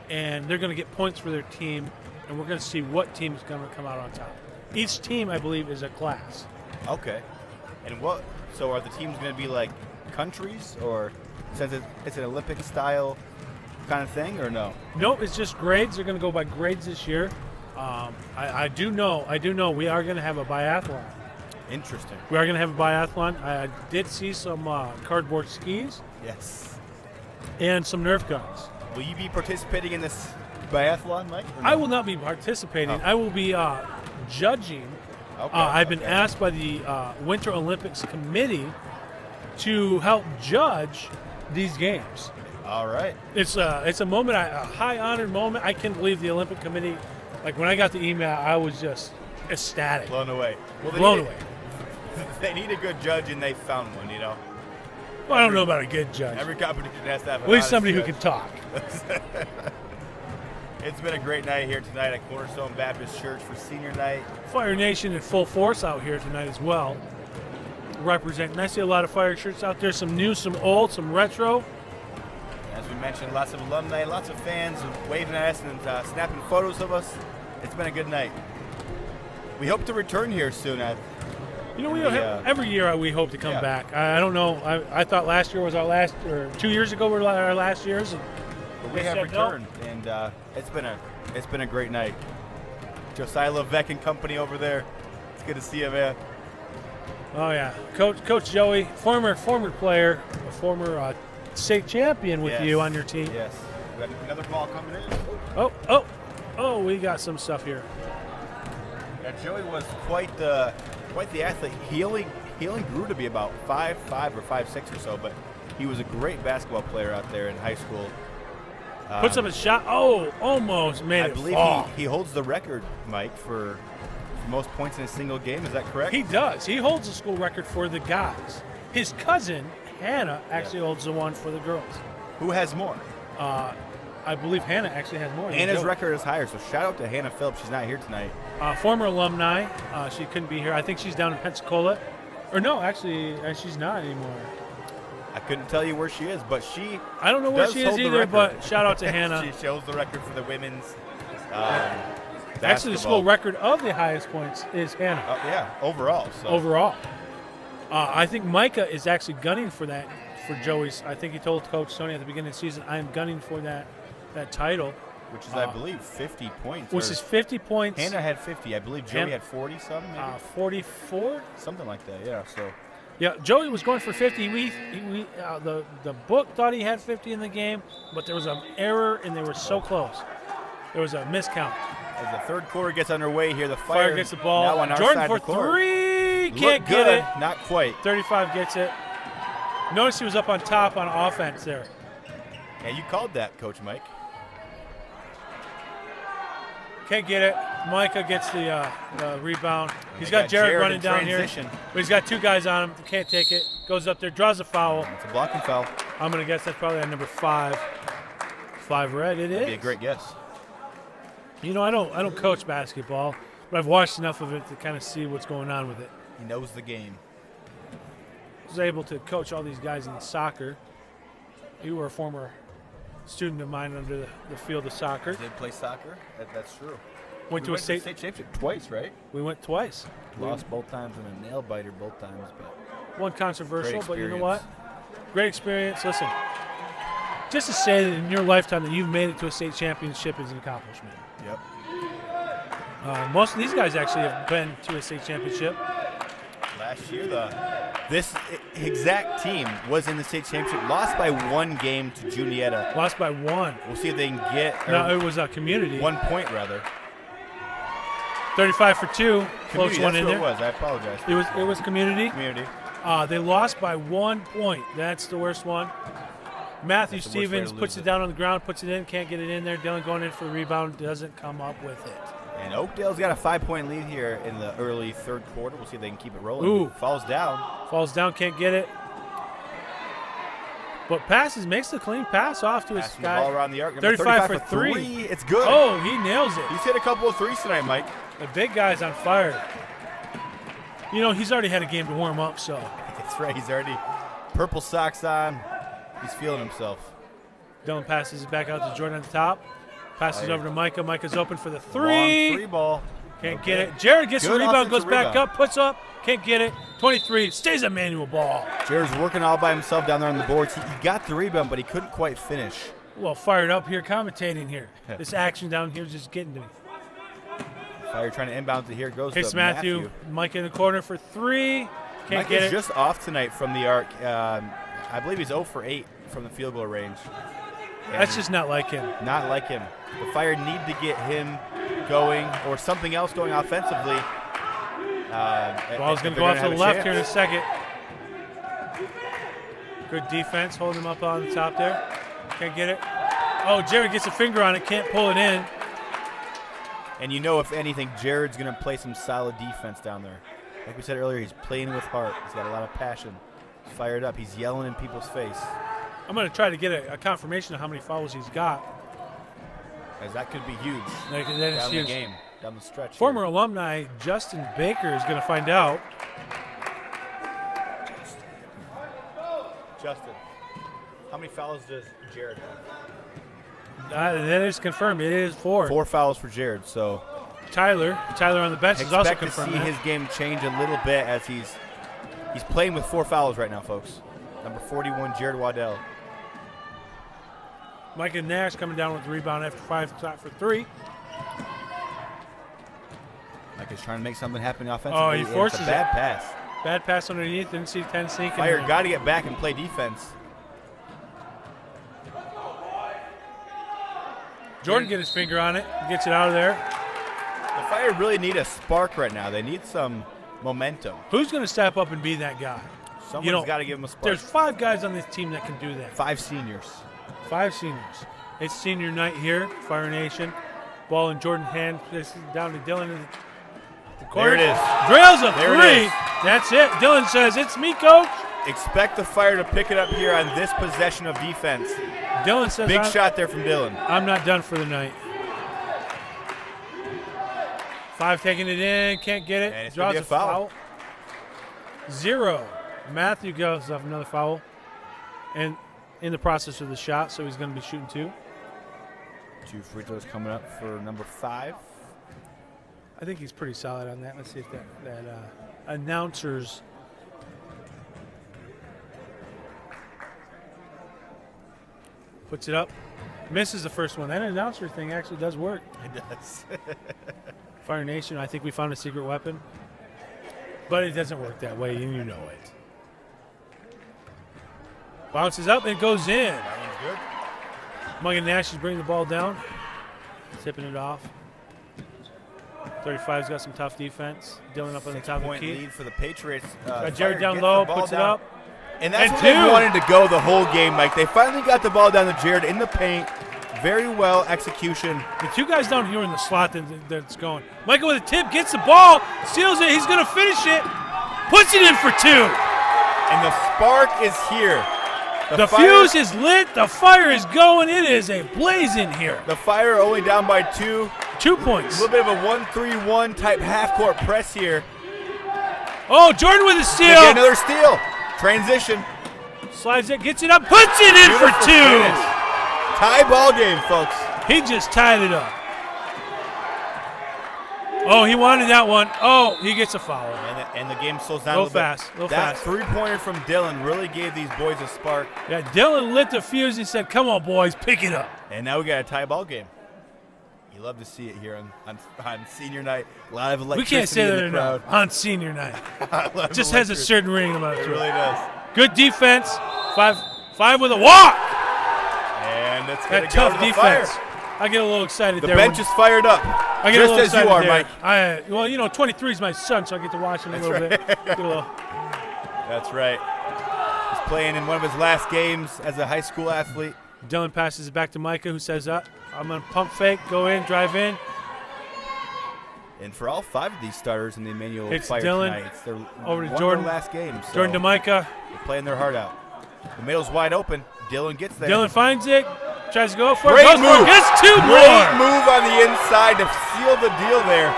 and they're going to get points for their team, and we're going to see what team is going to come out on top. Each team, I believe, is a class. Okay. And so are the teams going to be like countries, or since it's an Olympic style kind of thing, or no? No, it's just grades. They're going to go by grades this year. I do know we are going to have a biathlon. Interesting. We are going to have a biathlon. I did see some cardboard skis. Yes. And some Nerf guns. Will you be participating in this biathlon, Mike? No? I will not be participating. I will be judging. Okay. I've been asked by the Winter Olympics Committee to help judge these games. All right. It's a moment, a high honored moment. I can't believe the Olympic Committee. Like when I got the email, I was just ecstatic. Blown away. Blown away. They need a good judge, and they found one. Well, I don't know about a good judge. Every competition has to have at least somebody who can talk. It's been a great night here tonight at Cornerstone Baptist Church for senior night. Fire Nation in full force out here tonight as well. Representing. I see a lot of Fire shirts out there. Some new, some old, some retro. As we mentioned, lots of alumni, lots of fans waving at us and snapping photos of us. It's been a good night. We hope to return here soon. Every year we hope to come back. I don't know. I thought last year was our last, or 2 years ago were our last years. But we have returned, and it's been a great night. Josiah Levesque and company over there. It's good to see you, man. Oh yeah, Coach Joey, former player, a former state champion with you on your team. Yes. We got another ball coming in. Oh, we got some stuff here. Yeah, Joey was quite the athlete. He only grew to be about 5'5" or 5'6" or so, but he was a great basketball player out there in high school. Puts up a shot. Oh, almost made it fall. I believe he holds the record, Mike, for most points in a single game. Is that correct? He does. He holds the school record for the guys. His cousin, Hannah, actually holds the one for the girls. Who has more? I believe Hannah actually has more. Hannah's record is higher, so shout out to Hannah Phillips. She's not here tonight. Former alumni. She couldn't be here. I think she's down in Pensacola. Or no, actually, she's not anymore. I couldn't tell you where she is, but I don't know where she is either, but shout out to Hannah. She holds the record for the women's actually, the school record of the highest points is Hannah. Overall. So. Overall. I think Micah is actually gunning for that, for Joey's. I think he told Coach Tony at the beginning of the season, I am gunning for that title. Which is, I believe, 50 points. Which is 50 points. Hannah had 50. I believe Joey had 40-something, maybe? 44? Something like that, yeah. So. Yeah, Joey was going for 50. The book thought he had 50 in the game, but there was an error, and they were so close. There was a miscount. As the third quarter gets underway here, the Fire gets the ball. Now on our Jordan side for of the court. three. Can't get it. Not quite. 35 gets it. Notice he was up on top on offense there. Yeah, you called that, Coach Mike. Can't get it. Micah gets the rebound. He's got Jared running down here. But he's got two guys on him. He can't take it. Goes up there, draws a foul. It's a blocking foul. I'm going to guess that's probably on number 5. 5 red, it is. That'd be a great guess. I don't coach basketball, but I've watched enough of it to kind of see what's going on with it. He knows the game. I was able to coach all these guys in soccer. You were a former student of mine under the field of soccer. I did play soccer. That's true. Went to a state championship twice, right? We went twice. Lost both times and a nail biter both times, but one controversial, but you know what? Great experience. Listen, just to say that in your lifetime that you've made it to a state championship is an accomplishment. Yep. Most of these guys actually have been to a state championship. Last year, this exact team was in the state championship. Lost by 1 game to Juniata. Lost by 1. We'll see if they can get. No, it was a community. 1 point rather. 35 for 2. Close one in there. It was. I apologize. It was community. Community. They lost by 1 point. That's the worst one. Matthew That's the worst way to Stevens lose puts it down on the ground, puts it in, can't get it in there. Dillon going in for the rebound, doesn't come up with it. And Oakdale's got a 5-point lead here in the early third quarter. We'll see if they can keep it rolling. Ooh. Falls down. Falls down, can't get it. But passes, makes the clean pass off to his Passing the ball guy. around the arc. Number 35 for 3. three. It's good. Oh, he nails it. He's hit a couple of threes tonight, Mike. The big guy's on fire. You know, he's already had a game to warm up, so. That's right. He's already purple socks on. He's feeling himself. Dillon passes it back out to Jordan at the top. Passes over to Micah. Micah's open for the Long three. three ball. Can't get it. Jared gets the Good rebound, goes offensive back rebound. up, puts up, can't get it. 23, stays a manual ball. Jared's working all by himself down there on the boards. He got the rebound, but he couldn't quite finish. Well, fired up here, commentating here. This action down here is just getting to me. Fire trying to inbound it here. Goes Hits to Matthew. Mike in the corner for three. Can't Mike get is it. just off tonight from the arc. I believe he's 0 for 8 from the field goal range. And That's just not like him. not like him. The Fire need to get him going or something else going offensively. Ball's going to go off to the left here in a second. Good defense, holding him up on the top there. Can't get it. Oh, Jared gets a finger on it, can't pull it in. And you know, if anything, Jared's going to play some solid defense down there. Like we said earlier, he's playing with heart. He's got a lot of passion. He's fired up. He's yelling in people's face. I'm going to try to get a confirmation of how many fouls he's got. As that could be huge That is down the huge. game, down the stretch. Former here. alumni Justin Baker is going to find out. Justin, how many fouls does Jared have? That is confirmed. It is 4. 4 fouls for Jared, so Tyler on the bench is also expect to confirmed. see that. his game change a little bit as he's playing with 4 fouls right now, folks. Number 41, Jared Waddell. Micah Nash coming down with the rebound after 5 shot for 3. Mike is trying to make something happen offensively. Oh, he and forces it's a bad it. pass. Bad pass underneath. Didn't see 10 sneaking. Fire got to get back and play defense. Jordan get his finger on it. Gets it out of there. The Fire really need a spark right now. They need some momentum. Who's going to step up and be that guy? Someone's got to give them a spark. There's 5 guys on this team that can do that. 5 seniors. 5 seniors. It's senior night here, Fire Nation. Ball in Jordan's hand. This is down to Dillon in the corner. There it is. Drills a There it 3. is. That's it. Dillon says, "It's me, coach." Expect the Fire to pick it up here on this possession of defense. Dillon says, Big shot there from Dillon. I'm not done for the night. 5 taking it in, can't get it. And it's Draws gonna be a foul. 0. Matthew goes off another foul. And in the process of the shot, so he's going to be shooting 2. 2 free throws coming up for number 5. I think he's pretty solid on that. Let's see if that announcers. Puts it up. Misses the first one. That announcer thing actually does work. It does. Fire Nation, I think we found a secret weapon. But it doesn't work that way, and you know it. Bounces up and goes in. That one's good. Muggan Nash is bringing the ball down. Tipping it off. 35's got some tough defense. Dillon up on the top of the Point key. lead for the Patriots. Got Jared Fire down gets low, the ball puts it down. up. And that's And where they 2. wanted to go the whole game, Mike. They finally got the ball down to Jared in the paint. Very well execution. The 2 guys down here in the slot that's going. Michael with a tip, gets the ball, steals it. He's going to finish it. Puts it in for 2. And the spark is here. The Fire- fuse is lit. The fire is going. It is a blaze in here. The Fire only down by 2. 2 A points. little bit of a 1-3-1 type half-court press here. Oh, Jordan with a They steal. get another steal. Transition. Slides it, gets it up, puts it in for Beautiful 2. finish. Tie ball game, folks. He just tied it up. Oh, he wanted that one. Oh, he gets a foul. And the game slows down Real a little fast, bit. real That fast. three-pointer from Dillon really gave these boys a spark. Yeah, Dillon lit the fuse and said, "Come on, boys, pick it up." And now we got a tie ball game. You love to see it here on senior night. A lot of We electricity can't say in that the enough crowd. on senior night. A lot of Just has a electric- certain ring about It it. really does. Good defense. Five with a walk. And it's going That to go tough to the defense. Fire. I get a little excited The there. bench is fired up. I get a just little as excited you are, there. Mike. Well, you know, 23 is my son, so I get to watch him a little bit. Get a little. That's right. This playing in one of his last games as a high school athlete. Dylan passes it back to Micah, who says, I'm going to pump fake, go in, drive in. And for all 5 of these starters in the Emmanuel It's Fire Dylan tonight, it's their over to one Jordan. of their last games. So Jordan to Micah. they're playing their heart out. The middle's wide open. Dylan gets there. Dylan finds it, tries to go for Great it, goes for move. it, gets 2 Great more. move on the inside to seal the deal there.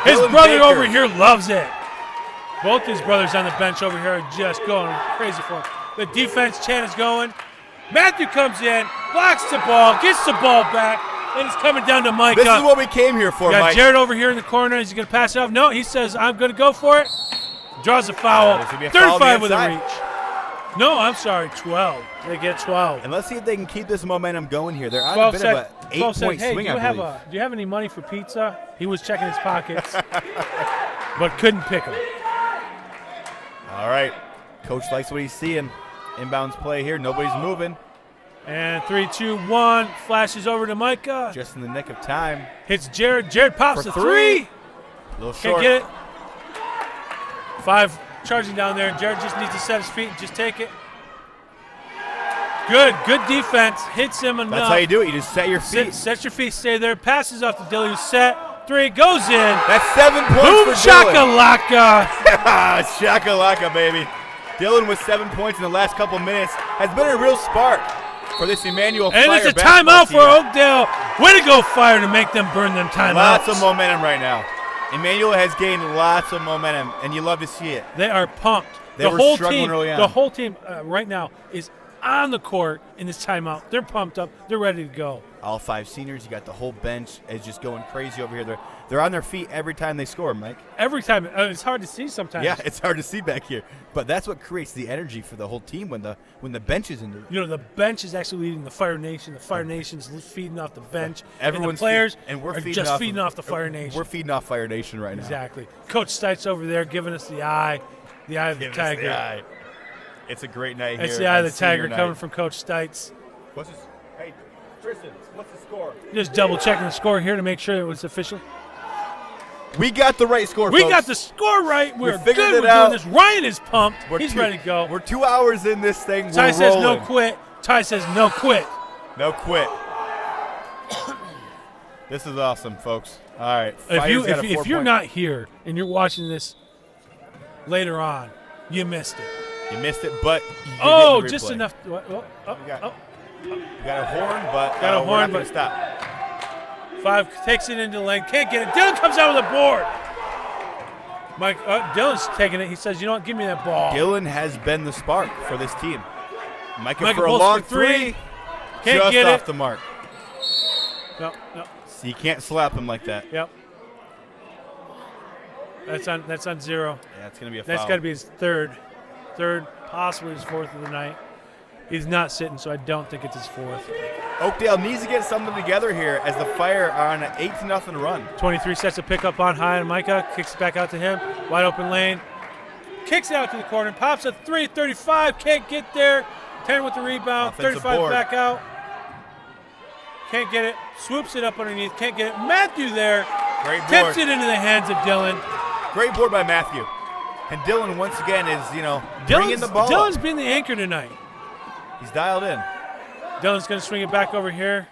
His Dylan brother Baker. over here loves it. Both his brothers on the bench over here are just going crazy for him. The defense chant is going. Matthew comes in, blocks the ball, gets the ball back, and it's coming down to Micah. This is what we came here for, Got Mike. Jared over here in the corner. Is he going to pass it off? No, he says, I'm going to go for it. Draws a foul. This would be a foul on the 35 with a inside. reach. No, I'm sorry, 12. They get 12. And let's see if they can keep this momentum going here. They're on a 12 bit said, of an 12 said, 8-point hey, swing, do I you, believe. do you have any money for pizza? He was checking his pockets, but couldn't pick them. All right. Coach likes what he's seeing. Inbounds play here. Nobody's moving. And 3, 2, 1, flashes over to Micah. Just in the nick of time. Hits Jared. Jared pops For a 3. three. A little Can't short. get it. 5 charging down there. Jared just needs to set his feet and just take it. Good defense. Hits him enough. That's how you do it. You just set your feet. Set your feet, stay there. Passes off to Dilly, who's set. 3 goes in. That's 7 points Boom for Dylan. shakalaka. Shakalaka, baby. Dylan with 7 points in the last couple minutes has been a real spark for this Emmanuel And Fire it's a basketball timeout for team. Oakdale. Way to go, Fire, to make them burn them timeouts. Lots of momentum right now. Emmanuel has gained lots of momentum, and you love to see it. They are pumped. They were struggling team, early on. The whole team right now is on the court in this timeout. They're pumped up. They're ready to go. All 5 seniors, you got the whole bench is just going crazy over here. They're on their feet every time they score, Mike. Every time. It's hard to see sometimes. Yeah, it's hard to see back here, but that's what creates the energy for the whole team when the bench is in there. You know, the bench is actually leading the Fire Nation. The Fire Nation's feeding off the bench. Everyone's and the players and we're are feeding just off feeding off the Fire Nation. We're feeding off Fire Nation right now. Exactly. Coach Stites over there giving us the eye of the Give us tiger. the eye. It's a great night here. It's the eye of on the tiger senior night. coming from Coach Stites. What's this? Hey, Tristan, what's the score? Just double checking the score here to make sure it was official. We got the right score, We folks. got the score right. We're figured good. it We're out. doing this. Ryan is pumped. We're He's two- ready to go. We're 2 hours in this thing. Ty We're says rolling. no quit. Ty says no quit. No quit. This is awesome, folks. All right. Fire's got a If you're 4-point. not here and you're watching this later on, you missed it. You missed it, but you Oh, get the just replay. enough. You got a horn, but Got a we're horn, not going but- to stop. 5 takes it into the lane. Can't get it. Dylan comes out with a board. Mike, Dylan's taking it. He says, you know what? Give me that ball. Dylan has been the spark for this team. Micah Micah for a pulls long for 3. Can't just get off it. the mark. No. So you can't slap him like that. Yep. That's on 0. Yeah, it's going to be a foul. That's got to be his third, possibly his 4th of the night. He's not sitting, so I don't think it's his 4th. Oakdale needs to get something together here as the Fire are on an 8-0 run. 23 sets a pick up on high, and Micah kicks it back out to him. Wide open lane. Kicks it out to the corner. Pops a 3, 35. Can't get there. 10 with the rebound. Offensive 35 board. back out. Can't get it. Swoops it up underneath. Can't get it. Matthew there. Great board. Tips it into the hands of Dylan. Great board by Matthew. And Dylan, once again, is, bringing the ball Dylan's up. been the anchor tonight. He's dialed in. Dylan's going to swing it back over here.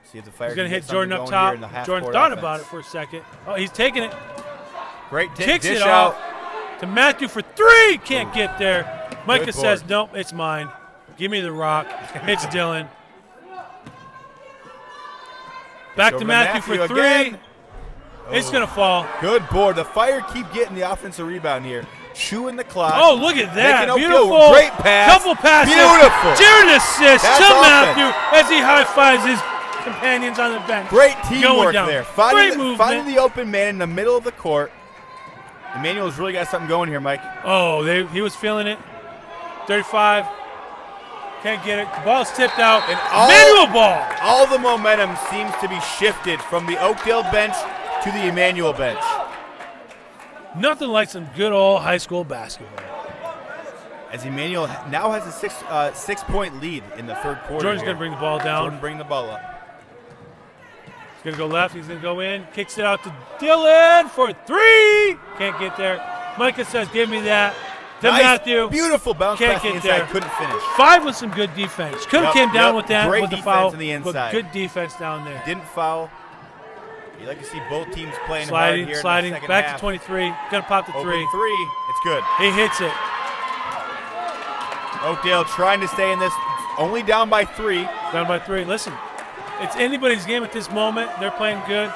See if the Fire He's going can to get hit Jordan something up going here top. in the half Jordan court thought offense. about it for a second. Oh, he's taking it. Great Kicks dish it out. off to Matthew for 3. Can't get there. Micah Good says, board. nope, it's mine. Give me the rock. It's Dylan. Back over to to Matthew for Matthew 3. again. It's Oh. going to fall. Good board. The Fire keep getting the offensive rebound here. Chewing the clock. Oh, look at that. Making Beautiful. Oakdale. Great pass. Couple passes. Beautiful. Jared assists That's to offense. Matthew as he high-fives his companions on the bench. Great Going teamwork down. there. Great Finding movement. the open man in the middle of the court. Emmanuel's really got something going here, Mike. Oh, he was feeling it. 35. Can't get it. The ball's tipped out. And all- Manual ball. All the momentum seems to be shifted from the Oakdale bench to the Emmanuel bench. Nothing like some good old high school basketball. As Emmanuel now has a 6-point lead in the third quarter. Jordan's here. going to bring the ball down. Jordan bring the ball up. He's going to go left. He's going to go in. Kicks it out to Dylan for 3. Can't get there. Micah says, give me that. To Matthew. Beautiful bounce Can't pass to the get inside. there. Couldn't finish. 5 with some good defense. Could have came down with that Great with the defense foul. on the But inside. good defense down there. Didn't foul. You like to see both teams playing Sliding, hard here sliding. in the second Back half. to 23. Gonna pop the Open 3. three. It's good. He hits it. Oakdale trying to stay in this. Only down by 3. Down by 3. Listen, it's anybody's game at this moment. They're playing good.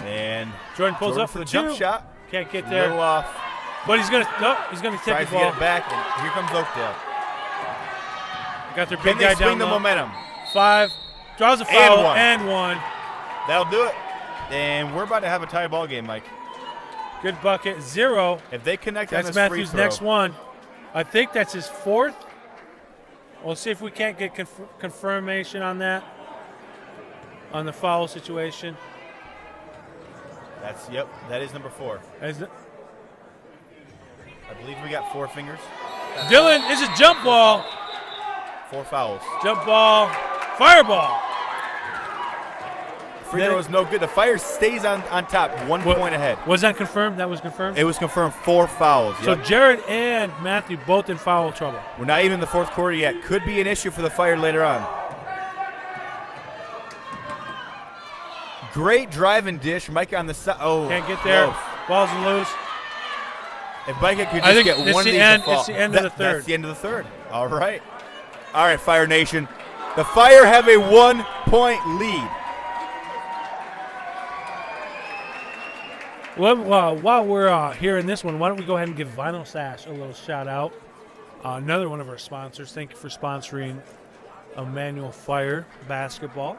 And Jordan pulls up for the jump 2. shot. Can't get A there. little off. But he's gonna take Tries the to ball. get it back, and here comes Oakdale. Got their Can big they guy swing down the low. momentum? 5. Draws a foul one. and 1. That'll do it. And we're about to have a tie ball game, Mike. Good bucket. 0. If they connect That's on this Matthews' free throw, next one. I think that's his 4th. We'll see if we can't get confirmation on that, on the foul situation. that is number 4. I believe we got 4 fingers. Dylan is a jump ball. 4 fouls. Jump ball. Fireball. Free throw is no good. The Fire stays on top, 1 point ahead. Was that confirmed? That was confirmed? It was confirmed 4 fouls. So Jared and Matthew both in foul trouble. We're not even in the 4th quarter yet. Could be an issue for the Fire later on. Great drive and dish. Micah on the side. Oh, Can't get there. close. Ball's loose. If Micah could I just think get it's one of the these end- to fall. it's the end of the third. That's the end of the third. All right. All right, Fire Nation. The Fire have a 1-point lead. Well, while we're here in this one, why don't we go ahead and give Vinyl Sash a little shout out. Another one of our sponsors. Thank you for sponsoring Emmanuel Fire basketball.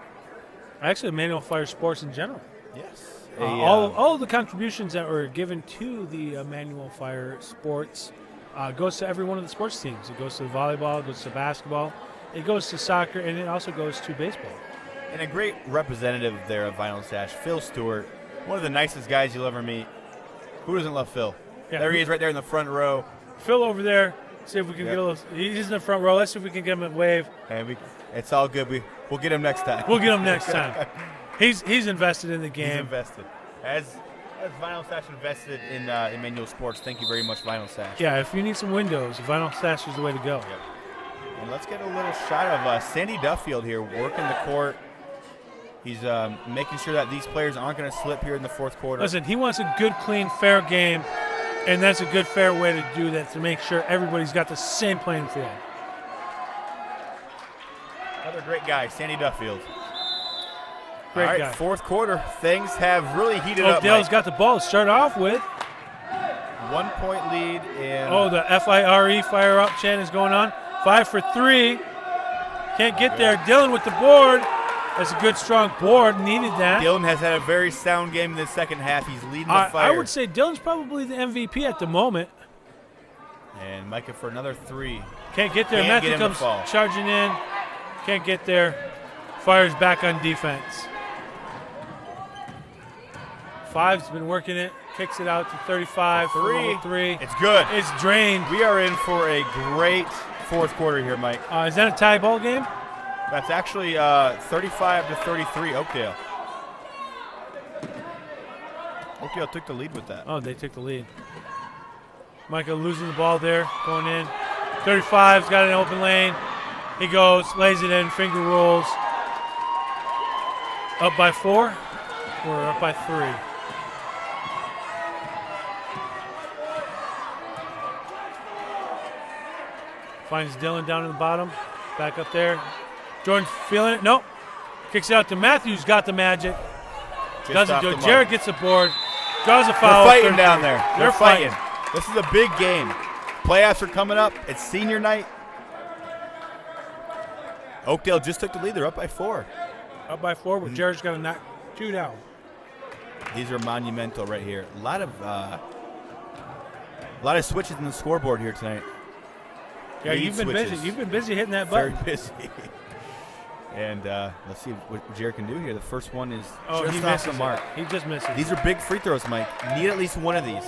Actually, Emmanuel Fire sports in general. Yes. All of the contributions that were given to the Emmanuel Fire sports goes to every one of the sports teams. It goes to volleyball, it goes to basketball, it goes to soccer, and it also goes to baseball. And a great representative there of Vinyl Sash, Phil Stewart. One of the nicest guys you'll ever meet. Who doesn't love Phil? Yeah. There he is right there in the front row. Phil over there. See if we can get a little. He's in the front row. Let's see if we can get him a wave. And it's all good. We'll get him next time. We'll get him next time. He's invested in the game. He's invested. As Vinyl Sash invested in Emmanuel Sports, thank you very much, Vinyl Sash. Yeah, if you need some windows, Vinyl Sash is the way to go. Yep. And let's get a little shot of Sandy Duffield here working the court. He's making sure that these players aren't going to slip here in the 4th quarter. Listen, he wants a good, clean, fair game, and that's a good, fair way to do that, to make sure everybody's got the same playing field. Another great guy, Sandy Duffield. Great All right, guy. 4th quarter, things have really heated up. Oakdale's Mike. got the ball to start off with. 1-point lead. And Oh, the FIRE fire up chant is going on. 5 for 3. Can't get there. Dylan with the board. That's a good, strong board. Needed that. Dylan has had a very sound game in the second half. He's leading the Fire. I would say Dylan's probably the MVP at the moment. And Micah for another 3. Can't get there. Can't Matthew get him to comes fall. charging in. Can't get there. Fire's back on defense. 5's been working it. Kicks it out to 35. for 3. It's good. It's drained. We are in for a great 4th quarter here, Mike. Is that a tie ball game? That's actually 35-33 Oakdale. Oakdale took the lead with that. Oh, they took the lead. Micah losing the ball there, going in. 35's got an open lane. He goes, lays it in, finger rolls. Up by 4? We're up by 3. Finds Dylan down in the bottom. Back up there. Jordan's feeling it. Nope. Kicks it out to Matthews. Got the magic. Just Doesn't off do the it. mark. Jared gets a board. Draws a foul. They're fighting down there. They're fighting. This is a big game. Playoffs are coming up. It's senior night. Oakdale just took the lead. They're up by 4. Up by 4, but Jared's got to knock 2 down. These are monumental right here. A lot of switches in the scoreboard here tonight. Yeah, you've been switches. busy. You've been busy hitting that Very button. busy. And let's see what Jared can do here. The first one is Oh, just he off misses the mark. it. He just misses. These are big free throws, Mike. You need at least one of these.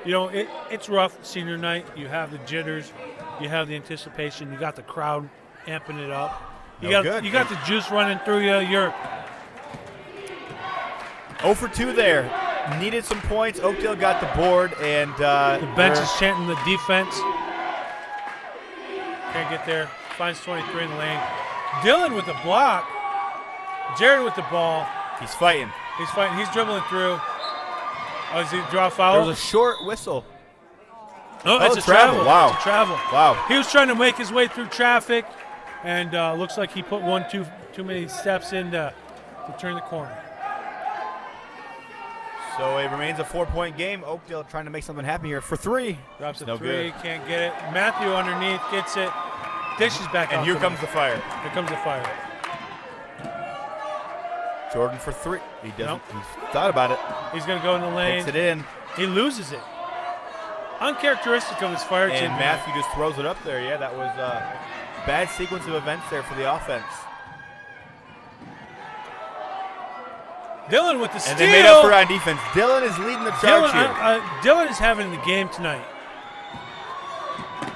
You know, it's rough senior night. You have the jitters. You have the anticipation. You got the crowd amping it up. You Good. got the juice running through you. You're 0 for 2 there. needed some points. Oakdale got the board, and the bench is chanting the defense. Can't get there. Finds 23 in the lane. Dylan with the block. Jared with the ball. He's fighting. He's fighting. He's dribbling through. Oh, does he draw a foul? There was a short whistle. Oh, it's a travel. Wow. It's a travel. Wow. He was trying to make his way through traffic, and looks like he put one too many steps in to turn the corner. So it remains a 4-point game. Oakdale trying to make something happen here for 3. Drops a no 3, good. can't get it. Matthew underneath gets it. Dishes back out. And here comes the fire. Here comes the fire. Jordan for 3. He doesn't. Nope. He's thought about it. He's going to go in the lane. Takes it in. He loses it. Uncharacteristic of his fire team. And Matthew just throws it up there. Yeah, that was a bad sequence of events there for the offense. Dylan with the steal. And they made up for it on defense. Dylan is leading the charge here. Dylan is having the game tonight.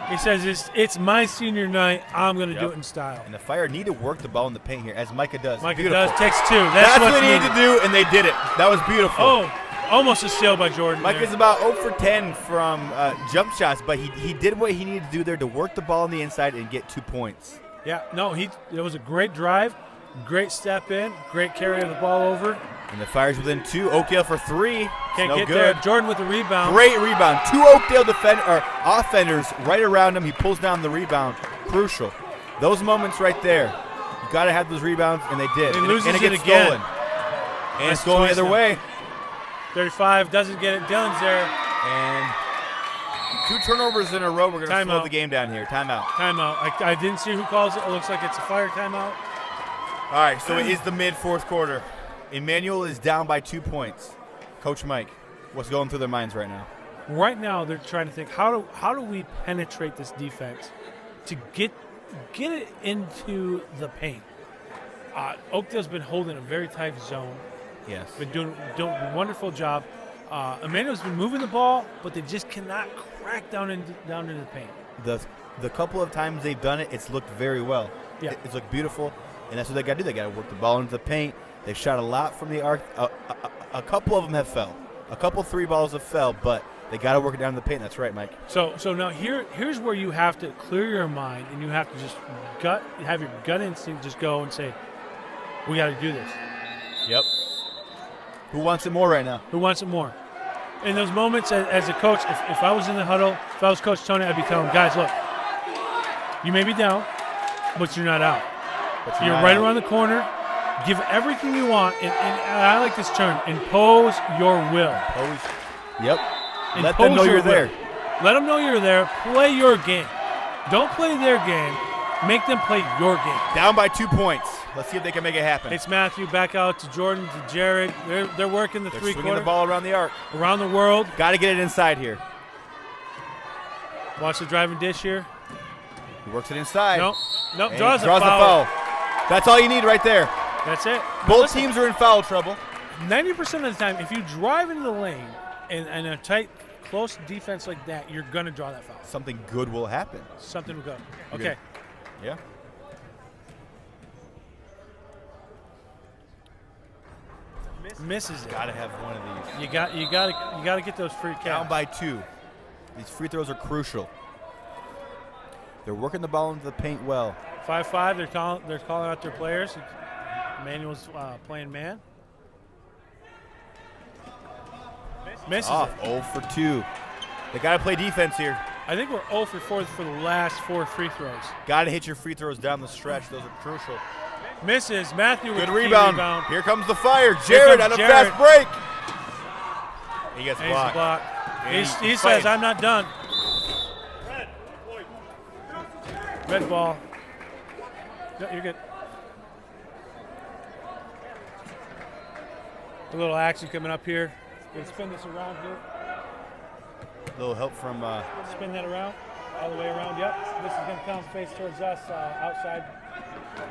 He says, it's my senior night. I'm going to do it in style. And the Fire need to work the ball in the paint here, as Micah does. Micah beautiful. does. Takes 2. That's what they needed to do, and they did it. That was beautiful. Oh, almost a steal by Jordan. Micah's about 0 for 10 from jump shots, but he did what he needed to do there to work the ball on the inside and get 2 points. Yeah, no, it was a great drive, great step in, great carry of the ball over. And the Fire's within 2. Oakdale for 3. Can't no get good. there. Jordan with the rebound. Great rebound. 2 Oakdale offenders right around him. He pulls down the rebound. Crucial. Those moments right there. You got to have those rebounds, and they did. He loses and it gets again. stolen. And it's going the other way. 35 doesn't get it. Dylan's there. And 2 turnovers in a row. We're going to slow the game down here. Timeout. Timeout. I didn't see who calls it. It looks like it's a Fire timeout. All right, so it is the mid-4th quarter. Emmanuel is down by 2 points. Coach Mike, what's going through their minds right now? Right now, they're trying to think, how do we penetrate this defense to get it into the paint? Oakdale's been holding a very tight zone. Yes. Been doing a wonderful job. Emmanuel's been moving the ball, but they just cannot crack down into the paint. The couple of times they've done it, it's looked very well. Yeah. It's looked beautiful, and that's what they got to do. They got to work the ball into the paint. They've shot a lot from the arc. A couple of them have fell. A couple 3 balls have fell, but they got to work it down in the paint. That's right, Mike. So now here's where you have to clear your mind, and you have to just have your gut instinct just go and say, we got to do this. Yep. Who wants it more right now? Who wants it more? In those moments, as a coach, if I was in the huddle, if I was Coach Tony, I'd be telling guys, look, you may be down, but you're not out. You're right around the corner. Give everything you want, and I like this term, impose your will. Yep. Let them know you're there. Let them know you're there. Play your game. Don't play their game. Make them play your game. Down by 2 points. Let's see if they can make it happen. It's Matthew back out to Jordan, to Jared. They're working the 3-quarter. Swinging the ball around the arc. Around the world. Got to get it inside here. Watch the driving dish here. He works it inside. Nope. Draws a foul. That's all you need right there. That's it. Both teams are in foul trouble. 90% of the time, if you drive into the lane and a tight, close defense like that, you're going to draw that foul. Something good will happen. Something will go. Okay. Yeah. Misses it. Got to have one of these. You got to get those free counts. Down by 2. These free throws are crucial. They're working the ball into the paint well. 5-5. They're calling out their players. Emmanuel's playing man. Misses off. it. 0 for 2. They got to play defense here. I think we're 0 for 4 for the last 4 free throws. Got to hit your free throws down the stretch. Those are crucial. Misses. Matthew with good the rebound. Here comes the Fire. Jared on a fast break. He gets blocked. He says, I'm not done. Red ball. No, you're good. A little action coming up here. Gonna spin this around here. A little help from. Spin that around, all the way around. Yep. This is gonna come face towards us outside.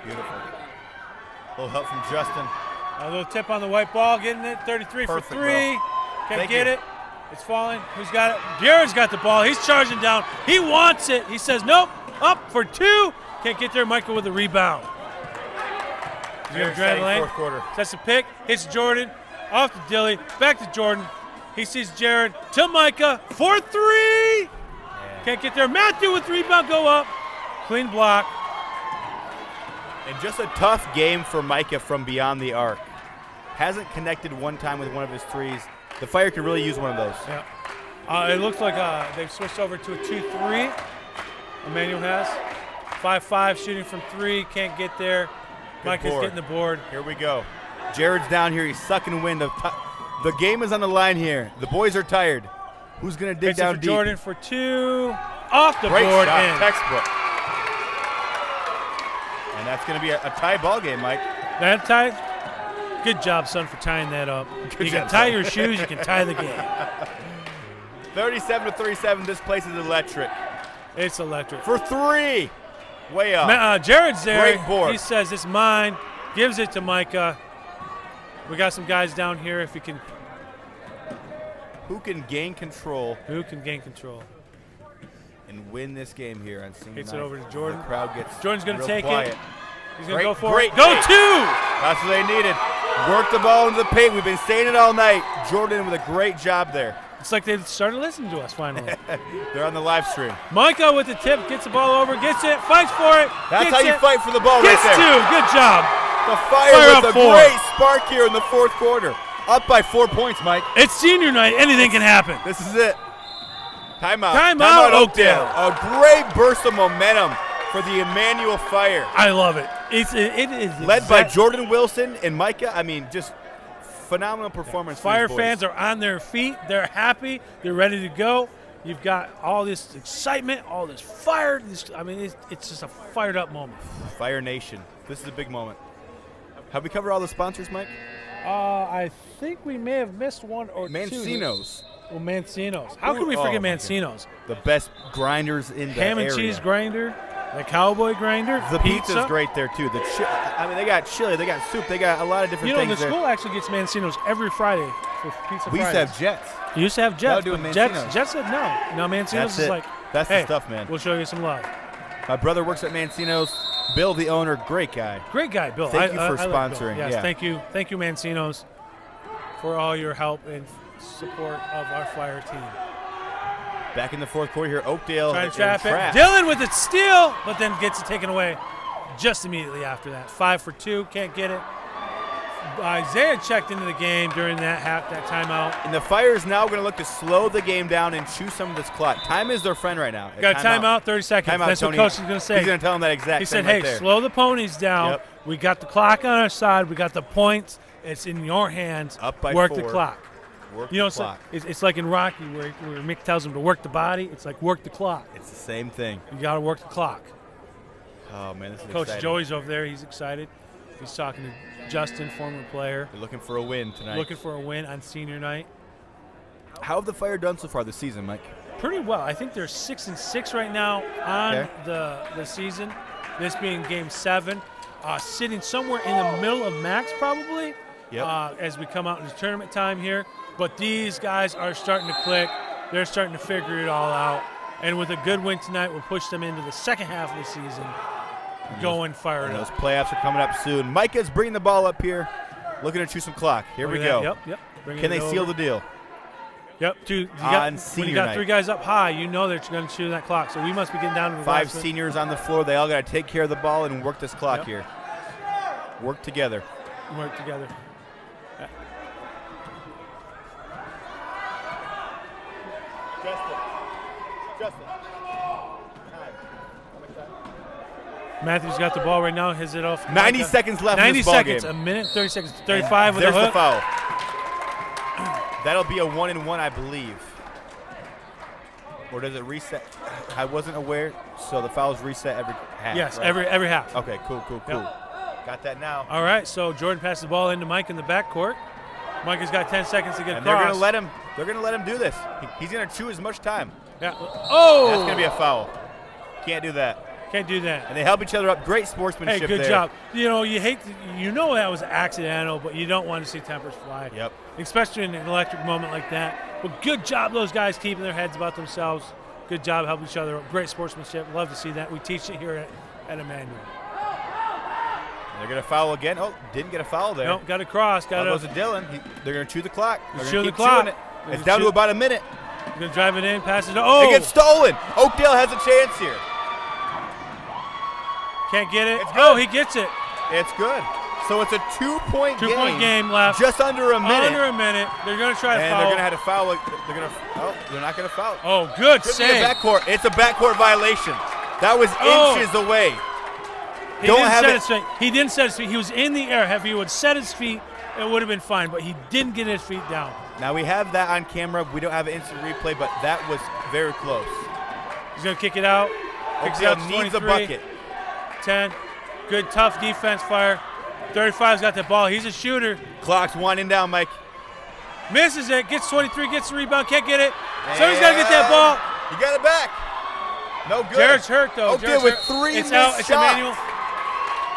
Beautiful. A little help from Justin. A little tip on the white ball, getting it. 33 Perfect, for 3. Can't get you. it. It's falling. Who's got it? Jared's got the ball. He's charging down. He wants it. He says, nope. Up for 2. Can't get there. Michael with the rebound. He's going to drive the lane. Fourth quarter. That's a pick. Hits Jordan. Off to Dilly. Back to Jordan. He sees Jared. To Micah. For 3. Yeah. Can't get there. Matthew with rebound. Go up. Clean block. And just a tough game for Micah from beyond the arc. Hasn't connected one time with one of his threes. The Fire could really use one of those. Yeah. It looks like they've switched over to a 2-3. Emmanuel has. 5-5 shooting from 3. Can't get there. Micah's getting the board. Here we go. Jared's down here. He's sucking wind. The game is on the line here. The boys are tired. Who's going to dig Takes it down for deep? Jordan for 2. Off the Great board. shot. In. Textbook. And that's going to be a tie ball game, Mike. That tied? Good job, son, for tying that up. You can tie your shoes. You can tie the game. 37-37. This place is electric. It's electric. For 3. Way up. Jared's there. Great board. He says, it's mine. Gives it to Micah. We got some guys down here if you can. Who can gain control Who can gain control? and win this game here on senior Hits night? it over to Jordan. The crowd gets Jordan's going to real take quiet. it. He's going to Great- go for great it. Go take. 2. That's what they needed. Work the ball into the paint. We've been saying it all night. Jordan with a great job there. It's like they started listening to us finally. They're on the live stream. Micah with the tip. Gets the ball over. Gets it. Fights for it. That's gets how you it, fight for the ball Gets right there. 2. Good job. The Fire Fire up with a 4. great spark here in the fourth quarter. Up by 4 points, Mike. It's senior night. Anything can happen. This is it. Timeout. Timeout, Oakdale. A great burst of momentum for the Emmanuel Fire. I love it. It is Led by Jordan Wilson and Micah. I mean, just phenomenal performance. Fire for these boys. fans are on their feet. They're happy. They're ready to go. You've got all this excitement, all this fire. It's just a fired up moment. Fire Nation. This is a big moment. Have we covered all the sponsors, Mike? I think we may have missed one or two. Mancino's. Well, Mancino's. How could we Oh, forget my Mancino's? The best grinders in the Ham and area. cheese grinder, the cowboy grinder, The pizza. pizza's great there, too. They got chili, they got soup, they got a lot of different You know, things the there. school actually gets Mancino's every Friday for pizza We used to Fridays. have Jets. You used to have Jets, doing but Mancino's. Jets said no. No, Mancino's That's is it. like, That's hey, the stuff, man. we'll show you some love. My brother works at Mancino's. Bill, the owner, great guy. Great guy, Bill. Thank you for I like Bill. sponsoring, Yes, yeah. thank you, Mancino's, for all your help and support of our Fire team. Back in the fourth quarter here, Oakdale Trying in to trap it. trap. Dylan with the steal, but then gets it taken away just immediately after that. 5 for 2, can't get it. Isaiah checked into the game during that timeout. And the Fire is now going to look to slow the game down and chew some of this clock. Time is their friend right now. Got a timeout, 30 seconds. Timeout, That's Tony. what Coach is going to say. He's going to tell them that exact He thing said, right hey, there. slow the ponies down. Yep. We got the clock on our side. We got the points. It's in your hands. Up by Work 4. the clock. Work You know, the clock. it's like in Rocky where Mick tells him to work the body. It's like work the clock. It's the same thing. You got to work the clock. Oh, man, this is Coach exciting. Joey's over there. He's excited. He's talking to Justin, former player, They're looking for a win tonight. looking for a win on senior night. How have the Fire done so far this season, Mike? Pretty well. I think they're 6-6 right now on Okay. the season. This being Game 7, sitting somewhere in the middle of max probably. Yep. As we come out into tournament time here. But these guys are starting to click. They're starting to figure it all out. And with a good win tonight, we'll push them into the second half of the season. Going fired And those up. playoffs are coming up soon. Micah's bringing the ball up here, looking to chew some clock. Here we Look at go. that. Yep. Bringing Can it they seal over. the deal? Yep. On When senior you got night. 3 guys up high, you know they're going to chew that clock. So we must be getting down to the 5 last minute. seniors on the floor. They all got to take care of the ball and work this clock Yep. here. Work together. Work together. Justin. Matthews got the ball right now. Hits it off. 90 seconds left in 90 this ball seconds. game. A minute, 30 seconds. 35 with There's a the hook. foul. That'll be a 1-and-1, I believe. Or does it reset? I wasn't aware, so the fouls reset every half. Yes, right? every half. Okay, cool. Got that now. All right, so Jordan passes the ball into Mike in the backcourt. Mike has got 10 seconds to get And across. they're gonna let him do this. He's gonna chew as much time. Yeah. Oh! That's gonna be a foul. Can't do that. Can't do that. And they help each other up. Great sportsmanship Hey, good there. job. You know, you know that was accidental, but you don't want to see tempers fly. Yep. Especially in an electric moment like that. But good job, those guys keeping their heads about themselves. Good job helping each other up. Great sportsmanship. Love to see that. We teach it here at Emmanuel. They're going to foul again. Oh, didn't get a foul there. Nope, got to cross. That goes to Dylan. They're going to chew the clock. They're Chew going the to keep clock. chewing it. It's down to about a minute. They're going to drive it in, pass it. Oh! It gets stolen. Oakdale has a chance here. Can't get it. It's good. Oh, he gets it. It's good. So it's a 2-point game. 2-point game left. Just under a minute. Under a minute. They're going to try to And foul. they're going to have to foul. They're not going to foul. Oh, good Could be save. a backcourt. It's a backcourt violation. That was inches away. He didn't set his feet. He was in the air. If he would set his feet, it would have been fine. But he didn't get his feet down. Now we have that on camera. We don't have an instant replay, but that was very close. He's going to kick it out. Kicks it Oakdale out to needs a 23. bucket. 10. Good, tough defense, Fire. 35's got the ball. He's a shooter. Clock's winding down, Mike. Misses it. Gets 23. Gets the rebound. Can't get it. Somebody's got to get that ball. You got it back. No good. Jared's hurt, though. Oakdale with 3 It's missed out. It's shots. Emmanuel.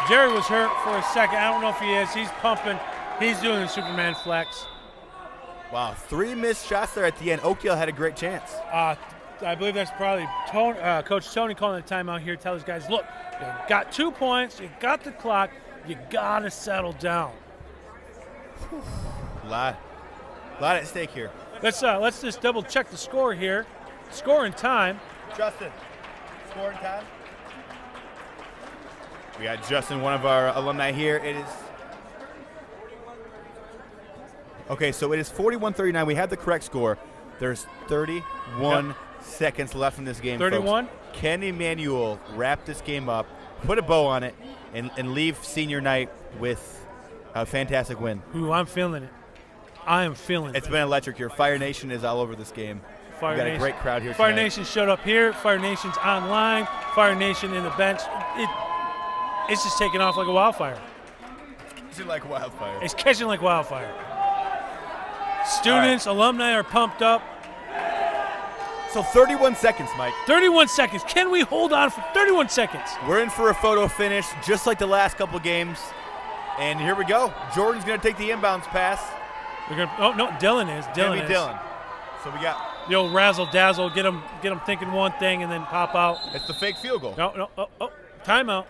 Jared was hurt for a second. I don't know if he is. He's pumping. He's doing the Superman flex. Wow, 3 missed shots there at the end. Oakdale had a great chance. I believe that's probably Coach Tony calling a timeout here. Tell his guys, look, you got 2 points. You got the clock. You got to settle down. A lot at stake here. Let's just double check the score here. Score and time. Justin, scoring time. We got Justin, one of our alumni here. It is. Okay, so it is 41-39. We have the correct score. There's 31 seconds left in this game. 31. Folks. Can Emmanuel wrap this game up, put a bow on it, and leave senior night with a fantastic win? Ooh, I'm feeling it. I am feeling it. It's been electric here. Fire Nation is all over this game. We got a great crowd here Fire tonight. Nation showed up here. Fire Nation's online. Fire Nation in the bench. It's just taking off like a wildfire. It's like wildfire. It's catching like wildfire. Students, alumni are pumped up. So 31 seconds, Mike. 31 seconds. Can we hold on for 31 seconds? We're in for a photo finish, just like the last couple games. And here we go. Jordan's going to take the inbounds pass. Oh, no, Dylan is. Dylan. So we got the old razzle-dazzle, get them thinking one thing and then pop out. It's the fake field goal. No. Timeout.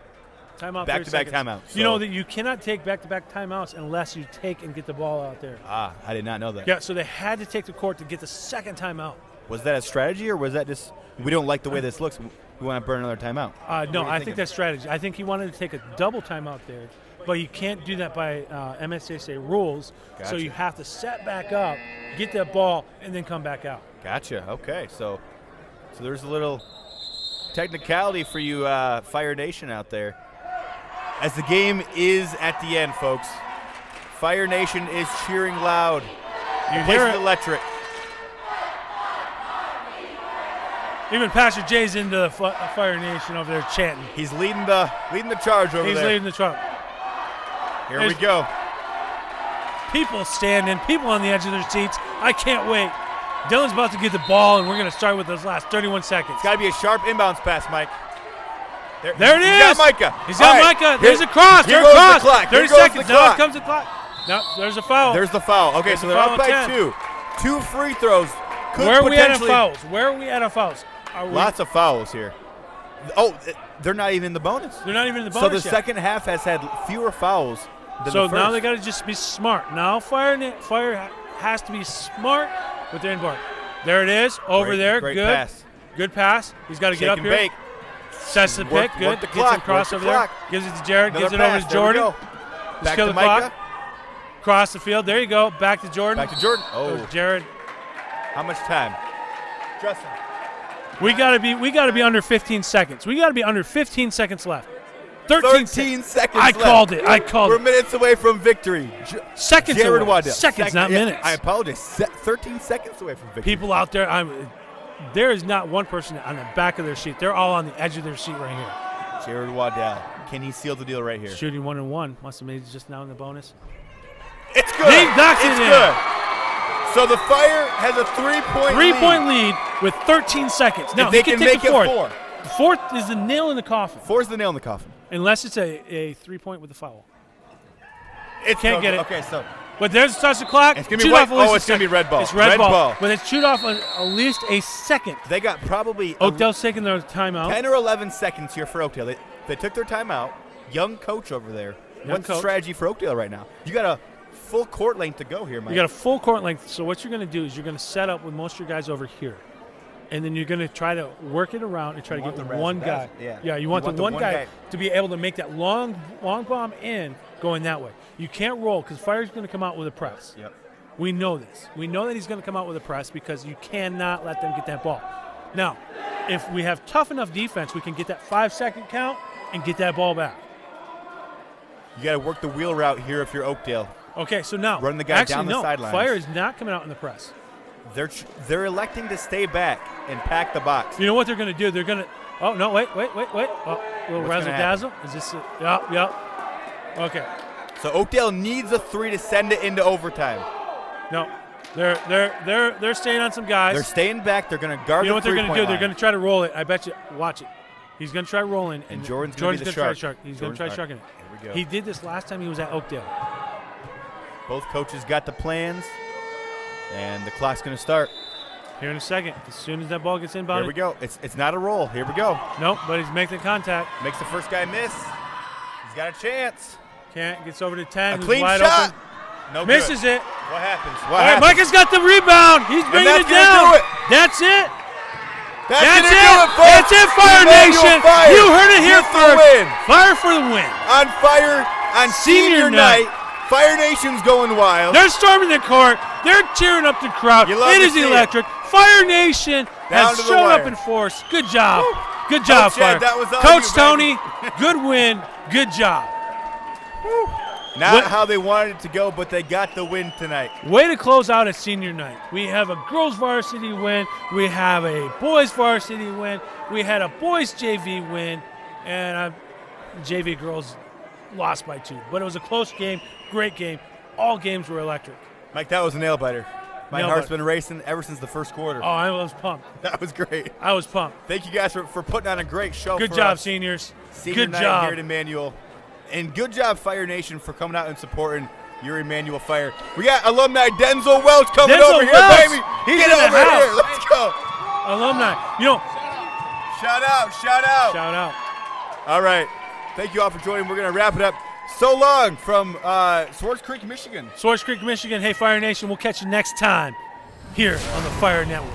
Timeout. Back-to-back timeout. You know that you cannot take back-to-back timeouts unless you take and get the ball out there. I did not know that. Yeah, so they had to take the court to get the second timeout. Was that a strategy, or was that just we don't like the way this looks, we want to burn another timeout? No, I think that's strategy. I think he wanted to take a double timeout there, but you can't do that by MSSA rules. Gotcha. So you have to set back up, get that ball, and then come back out. Gotcha. Okay, so there's a little technicality for you Fire Nation out there. As the game is at the end, folks, Fire Nation is cheering loud. You the place hear is it. electric. Even Pastor Jay's into the Fire Nation over there chanting. He's leading the charge over there. He's leading the truck. Here we go. People standing, people on the edge of their seats. I can't wait. Dylan's about to get the ball, and we're going to start with those last 31 seconds. It's got to be a sharp inbounds pass, Mike. There it He's is. got Micah. He's got Micah. There's a cross. Here There's goes a cross. the clock. 30 seconds. Now comes the clock. No, there's a foul. There's the foul. Okay, There's so the they're foul up by 10. 2. 2 free throws. Where are we at on fouls? Where are we at on fouls? Lots of fouls here. Oh, they're not even in the bonus. They're not even in the bonus So the yet. second half has had fewer fouls than the So first. now they got to just be smart. Now Fire has to be smart with their inboard. There it is. Over there. Great Good. pass. Good pass. He's got to get Shake up and here. bake. Sets the Work- pick. Good. work the Gets clock, him cross work over the there. clock. Gives it to Jared. Another Gives it over pass. to There we Jordan. go. Just Back kill to the clock. Micah. Cross the field. There you go. Back to Jordan. Back to Jordan. Goes Oh, Jared. how much time? Justin. We gotta be under 15 seconds. We gotta be under 15 seconds left. 13 seconds I left. called it. I called We're it. minutes away from victory. Seconds Jared away. Waddell. Seconds, not Yeah, minutes. I apologize. 13 seconds away from victory. People out there, there is not one person on the back of their seat. They're all on the edge of their seat right here. Jared Waddell. Can he seal the deal right here? Shooting 1-1. Must have made it just now in the bonus. It's good. He knocks it it's in. good. So the Fire has a 3-point lead. 3-point lead with 13 seconds. Now, If they he can take make the it fourth. 4. The fourth is the nail in the coffin. 4's the nail in the coffin. Unless it's a 3-point with a foul. It Can't get it. Okay, so But there's starts the clock. It's gonna be Chewed white. off at least Oh, a it's gonna be second. red ball. It's red Red ball. ball. But it's chewed off at least a second. they got probably Oakdale's taking their timeout. 10 or 11 seconds here for Oakdale. They took their timeout. Young coach over there. What's the strategy for Oakdale right now? You got a full court length to go here, Mike. You got a full court length. So what you're going to do is you're going to set up with most of your guys over here. And then you're going to try to work it around and try to get one guy. Yeah, you want the one guy to be able to make that long bomb in going that way. You can't roll because Fire's going to come out with a press. Yep. We know this. We know that he's going to come out with a press because you cannot let them get that ball. Now, if we have tough enough defense, we can get that 5-second count and get that ball back. You got to work the wheel route here if you're Oakdale. Okay, so now run the guy down the sidelines. Fire is not coming out in the press. They're electing to stay back and pack the box. You know what they're going to do? They're going to – oh, no, wait. Oh, a little razzle-dazzle. Is this – yep. Okay. So Oakdale needs a 3 to send it into overtime. No, they're staying on some guys. They're staying back. They're going to guard. You know what they're going to do? They're going to try to roll it. I bet you. Watch it. He's going to try rolling. And Jordan's going to try shark. He's going to try sharking it. Here we go. He did this last time he was at Oakdale. Both coaches got the plans, and the clock's going to start. Here in a second. As soon as that ball gets inbounded. Here we go. It's not a roll. Here we go. Nope, but he's making contact. Makes the first guy miss. He's got a chance. Can't. Gets over to 10. A clean wide shot. Open. No Misses good. it. What happens? All right, Micah's got the rebound. He's bringing it down. Do it. That's it. That's it. Do it, folks. That's it, Fire Nation. Fire. You heard it here For the first. win. Fire for the win. On fire on senior night. Fire Nation's going wild. They're storming the court. They're cheering up the crowd. It is electric. Fire Nation has shown up in force. Good job. Woo. Good job, Fire. That was all Coach you, Tony, good win. Good job. Woo. Not how they wanted it to go, but they got the win tonight. Way to close out a senior night. We have a girls varsity win. We have a boys varsity win. We had a boys JV win. And JV girls lost by 2. But it was a close game, great game. All games were electric. Mike, that was a nail-biter. My heart's been racing ever since the first quarter. Oh, I was pumped. That was great. I was pumped. Thank you guys for putting on a great show. Good for job, us. seniors. Senior good night job here at Emmanuel. And good job, Fire Nation, for coming out and supporting your Emmanuel Fire. We got alumni Denzel Welch coming over here, baby. Get over here. Let's go. Alumni. You know. Shout out. Shout out. All right. Thank you all for joining. We're going to wrap it up. So long from Swartz Creek, Michigan. Swartz Creek, Michigan. Hey, Fire Nation, we'll catch you next time here on the Fire Network.